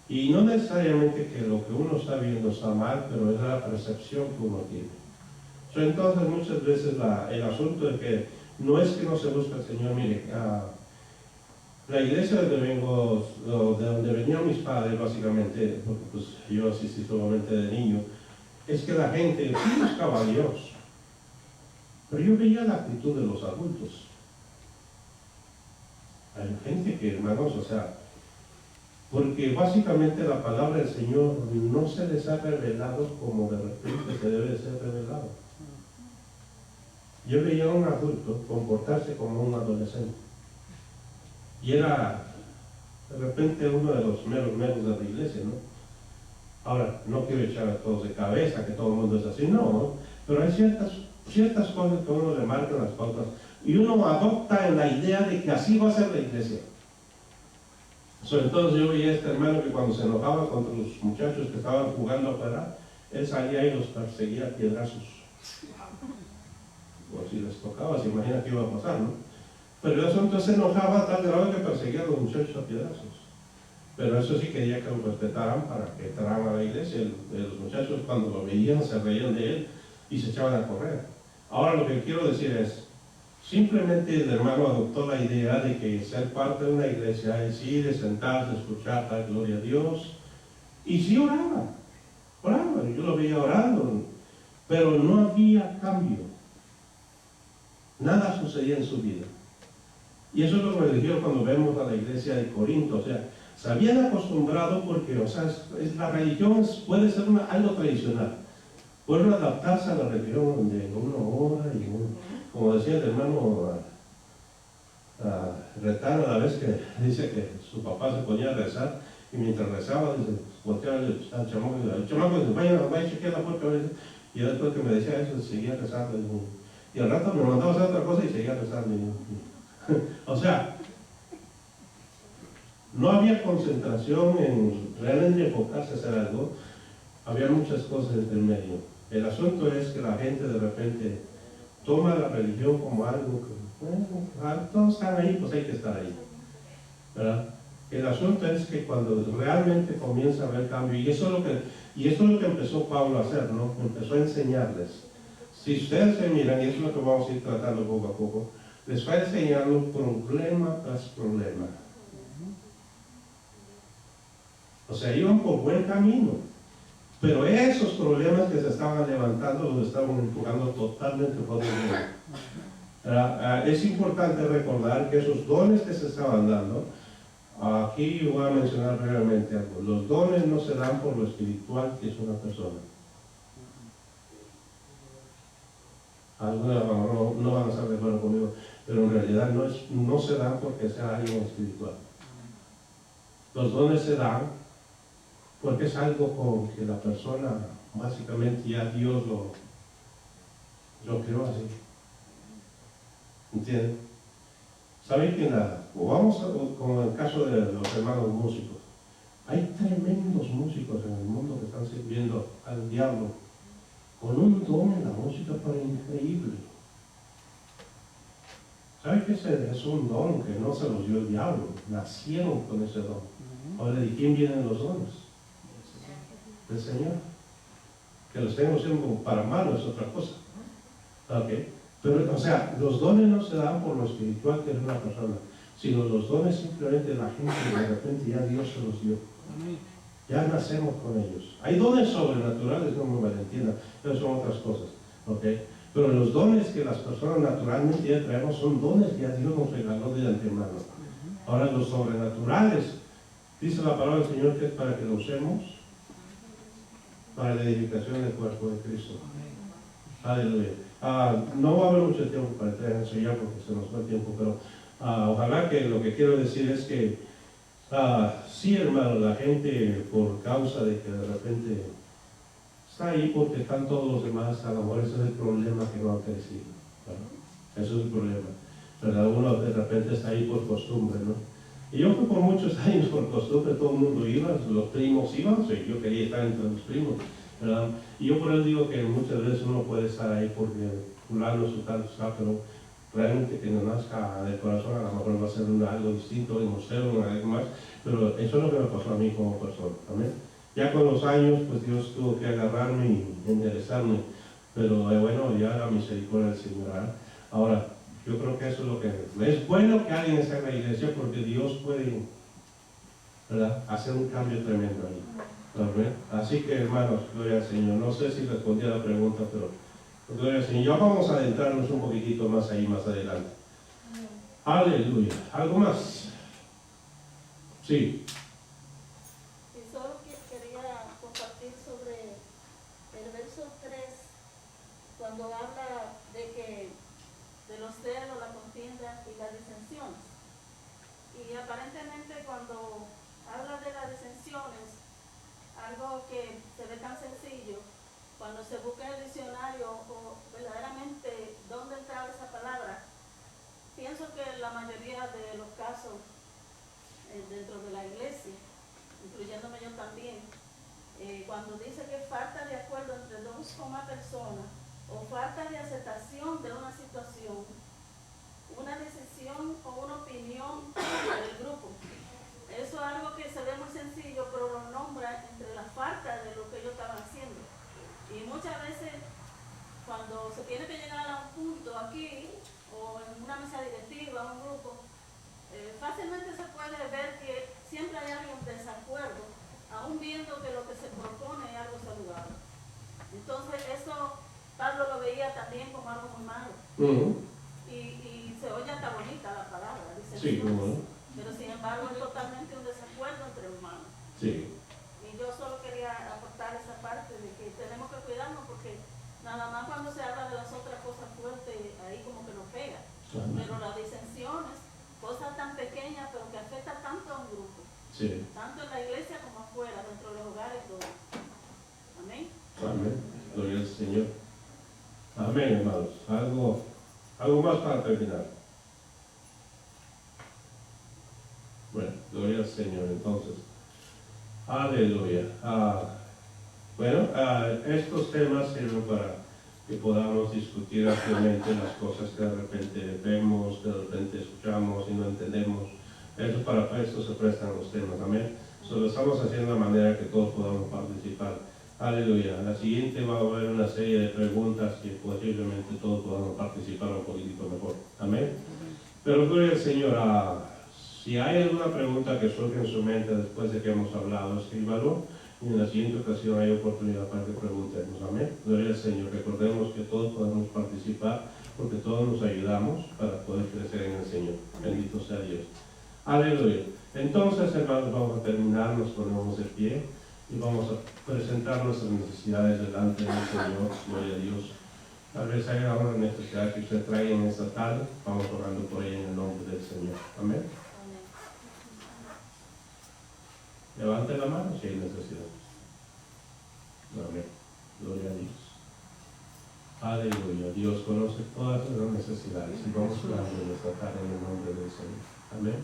[SPEAKER 4] Y no necesariamente que lo que uno está viendo está mal, pero es la percepción que uno tiene. Entonces muchas veces el asunto de que no es que no se busca al Señor, mire, la iglesia de vengo, de donde venían mis padres básicamente, porque pues yo asistí solamente de niño, es que la gente sí buscaba a Dios, pero yo veía la actitud de los adultos. Hay gente que, hermanos, o sea, porque básicamente la palabra del Señor no se les ha revelado como de repente se debe de ser revelado. Yo veía a un adulto comportarse como un adolescente. Y era de repente uno de los meros de la iglesia, ¿no? Ahora, no quiero echar a todos de cabeza que todo el mundo es así, no, pero hay ciertas cosas que uno le marca las pautas y uno adopta en la idea de que así va a ser la iglesia. Entonces yo veía a este hermano que cuando se enojaba contra los muchachos que estaban jugando afuera, él salía y los perseguía a piedrazos. O si les tocaba, se imagina qué iba a pasar, ¿no? Pero eso entonces se enojaba a tal grado que perseguía a los muchachos a piedrazos. Pero eso sí quería que lo respetaran para que entraran a la iglesia. Los muchachos cuando lo veían se reían de él y se echaban a correr. Ahora lo que quiero decir es, simplemente el hermano adoptó la idea de que ser parte de una iglesia es ir, de sentarse, escuchar, dar gloria a Dios. Y sí oraba, yo lo veía orando, pero no había cambio. Nada sucedía en su vida. Y eso es lo que me dijeron cuando vemos a la iglesia de Corinto. O sea, se habían acostumbrado porque, o sea, la religión puede ser algo tradicional. Pueden adaptarse a la religión donde uno ora y uno, como decía el hermano Retano, a la vez que dice que su papá se ponía a rezar y mientras rezaba, dice, volteaba al chamaco y el chamaco dice, vaya a chequear la puerta. Y después que me decía eso, seguía rezando. Y al rato me mandaba a hacer otra cosa y seguía rezando. O sea, no había concentración en realmente enfocarse a hacer algo. Había muchas cosas entre el medio. El asunto es que la gente de repente toma la religión como algo que, bueno, todos están ahí, pues hay que estar ahí, ¿verdad? El asunto es que cuando realmente comienza a haber cambio, y eso es lo que empezó Pablo a hacer, ¿no? Empezó a enseñarles. Si ustedes se miran, y eso es lo que vamos a ir tratando poco a poco, les va enseñando problema tras problema. O sea, iban por buen camino, pero esos problemas que se estaban levantando los estaban empujando totalmente por el mundo. Es importante recordar que esos dones que se estaban dando, aquí voy a mencionar brevemente algo. Los dones no se dan por lo espiritual que es una persona. Algunos no van a estar de acuerdo conmigo, pero en realidad no se dan porque sea alguien espiritual. Los dones se dan porque es algo con que la persona, básicamente ya Dios lo creó así. ¿Entienden? ¿Saben que como en el caso de los hermanos músicos, hay tremendos músicos en el mundo que están sirviendo al diablo con un don en la música pero increíble. ¿Saben que ese es un don que no se los dio el diablo? Nacieron con ese don. Ahora, ¿de quién vienen los dones? Del Señor. Que los tenemos siempre para malo es otra cosa. ¿Okay? Pero, o sea, los dones no se dan por lo espiritual que es una persona, sino los dones simplemente la gente de repente ya Dios se los dio. Ya nacemos con ellos. Hay dones sobrenaturales, no me malentiendan, pero son otras cosas. ¿Okay? Pero los dones que las personas naturalmente ya traemos son dones que ya Dios nos regaló de antemano. Ahora los sobrenaturales, dice la palabra del Señor que es para que lo usemos para la edificación del cuerpo de Cristo. Aleluya. No va a haber mucho tiempo para entrar en eso ya porque se nos va el tiempo, pero ojalá que lo que quiero decir es que sí, hermano, la gente por causa de que de repente está ahí porque están todos los demás, a lo mejor ese es el problema que no han crecido, ¿verdad? Eso es el problema. ¿verdad? Uno de repente está ahí por costumbre, ¿no? Y yo fui por muchos años por costumbre, todo el mundo iba, los primos iban, sí, yo quería estar entre los primos, ¿verdad? Y yo por eso digo que muchas veces uno puede estar ahí porque fulano su tal, pero realmente que no nazca del corazón, a lo mejor va a ser algo distinto, en museo, algo más, pero eso es lo que me pasó a mí como persona, ¿amén? Ya con los años, pues Dios tuvo que agarrarme y enderezarme, pero bueno, ya la misericordia del Señor. Ahora, yo creo que eso es lo que es bueno que alguien esté en la iglesia, porque Dios puede, ¿verdad?, hacer un cambio tremendo ahí. ¿Amén? Así que, hermanos, gloria al Señor. No sé si respondí a la pregunta, pero gloria al Señor. Ya vamos a adentrarnos un poquitito más ahí más adelante. Aleluya. ¿Algo más? Sí.
[SPEAKER 8] Y solo quería compartir sobre el verso 3, cuando habla de los celos, la contienda y las disensiones. Y aparentemente cuando habla de las disensiones, algo que se ve tan sencillo, cuando se busca en el diccionario o verdaderamente dónde está esa palabra, pienso que la mayoría de los casos dentro de la iglesia, incluyéndome yo también, cuando dice que falta de acuerdo entre dos o más personas o falta de aceptación de una situación, una decisión o una opinión del grupo. Eso es algo que se ve muy sencillo, pero lo nombra entre la falta de lo que ellos estaban haciendo. Y muchas veces, cuando se tiene que llegar a un punto aquí, o en una mesa directiva, un grupo, fácilmente se puede ver que siempre hay algo en desacuerdo, aún viendo que lo que se propone es algo saludable. Entonces, eso Pablo lo veía también como algo muy malo. Y se oye hasta bonita la palabra, dice. Sí, pero sin embargo es totalmente un desacuerdo entre humanos. Sí. Y yo solo quería aportar esa parte de que tenemos que cuidarnos, porque nada más cuando se habla de las otras cosas fuertes, ahí como que nos pega. Pero las disensiones, cosas tan pequeñas pero que afectan tanto a un grupo. Sí. Tanto en la iglesia como afuera, dentro de los hogares y todo. Amén. Amén. Gloria al Señor. Amén, hermanos. Algo más para terminar. Bueno, gloria al Señor. Entonces, aleluya. Estos temas sirven para que podamos discutir ampliamente las cosas que de repente vemos, que de repente escuchamos y no entendemos. Para eso se prestan los temas. Amén. Lo estamos haciendo de manera que todos podamos participar. Aleluya. La siguiente va a haber una serie de preguntas que posiblemente todos podamos participar un poquitito mejor. Amén. Pero gloria al Señor. Si hay alguna pregunta que surge en su mente después de que hemos hablado, escríbalo. Y en la siguiente ocasión hay oportunidad para que preguntemos. Amén. Gloria al Señor. Recordemos que todos podemos participar, porque todos nos ayudamos para poder crecer en el Señor. Bendito sea Dios. Aleluya. Entonces, hermanos, vamos a terminar, nos ponemos de pie y vamos a presentar nuestras necesidades delante del Señor. Gloria a Dios. Tal vez haya una necesidad que usted trae en esta tarde. Vamos orando por ella en el nombre del Señor. Amén. Levante la mano si hay necesidad. Amén. Gloria a Dios. Aleluya. Dios conoce todas las necesidades y vamos orando en esta tarde en el nombre del Señor. Amén.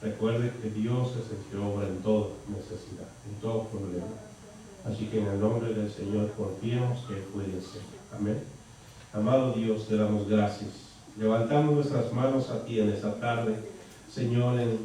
[SPEAKER 8] Recuerde que Dios es el que obra en toda necesidad, en todo problema. Así que en el nombre del Señor confiemos que puede ser. Amén. Amado Dios, te damos gracias. Levantamos nuestras manos a ti en esta tarde, Señor, en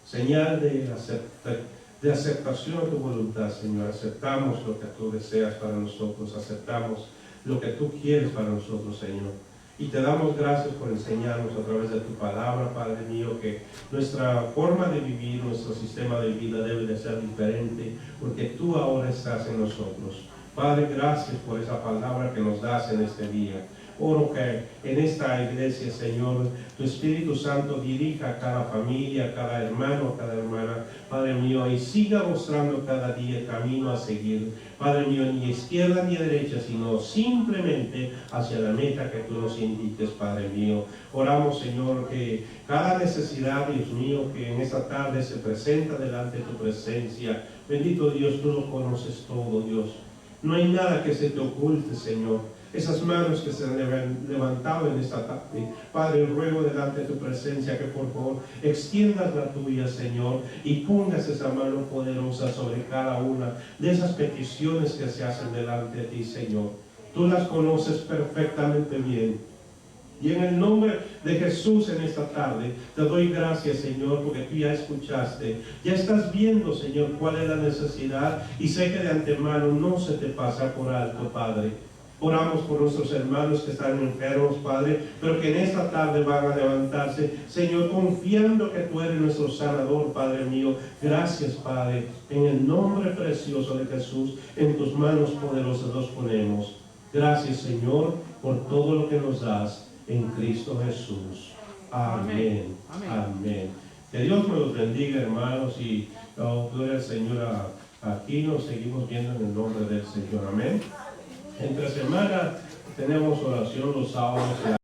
[SPEAKER 8] señal de aceptación a tu voluntad, Señor. Aceptamos lo que tú deseas para nosotros, aceptamos lo que tú quieres para nosotros, Señor. Y te damos gracias por enseñarnos a través de tu palabra, Padre mío, que nuestra forma de vivir, nuestro sistema de vida debe de ser diferente, porque tú ahora estás en nosotros. Padre, gracias por esa palabra que nos das en este día. Oro que en esta iglesia, Señor, tu Espíritu Santo dirija a cada familia, a cada hermano, a cada hermana, Padre mío, y siga mostrando cada día el camino a seguir. Padre mío, ni izquierda ni derecha, sino simplemente hacia la meta que tú nos indiques, Padre mío. Oramos, Señor, que cada necesidad, Dios mío, que en esta tarde se presenta delante de tu presencia, bendito Dios, tú lo conoces todo, Dios. No hay nada que se te oculte, Señor.
[SPEAKER 4] esas manos que se han levantado en esta tarde. Padre, ruego delante de tu presencia que por favor extiendas la tuya, Señor, y pongas esa mano poderosa sobre cada una de esas peticiones que se hacen delante de ti, Señor. Tú las conoces perfectamente bien. Y en el nombre de Jesús en esta tarde, te doy gracias, Señor, porque tú ya escuchaste. Ya estás viendo, Señor, cuál es la necesidad, y sé que de antemano no se te pasa por alto, Padre. Oramos por nuestros hermanos que están enfermos, Padre, pero que en esta tarde van a levantarse, Señor, confiando que tú eres nuestro sanador, Padre mío. Gracias, Padre. En el nombre precioso de Jesús, en tus manos poderosas los ponemos. Gracias, Señor, por todo lo que nos das. En Cristo Jesús. Amén.
[SPEAKER 2] Amén.
[SPEAKER 4] Amén. Que Dios me los bendiga, hermanos, y gloria al Señor. Aquí nos seguimos viendo en el nombre del Señor. Amén. Entre semana tenemos oración los sábados.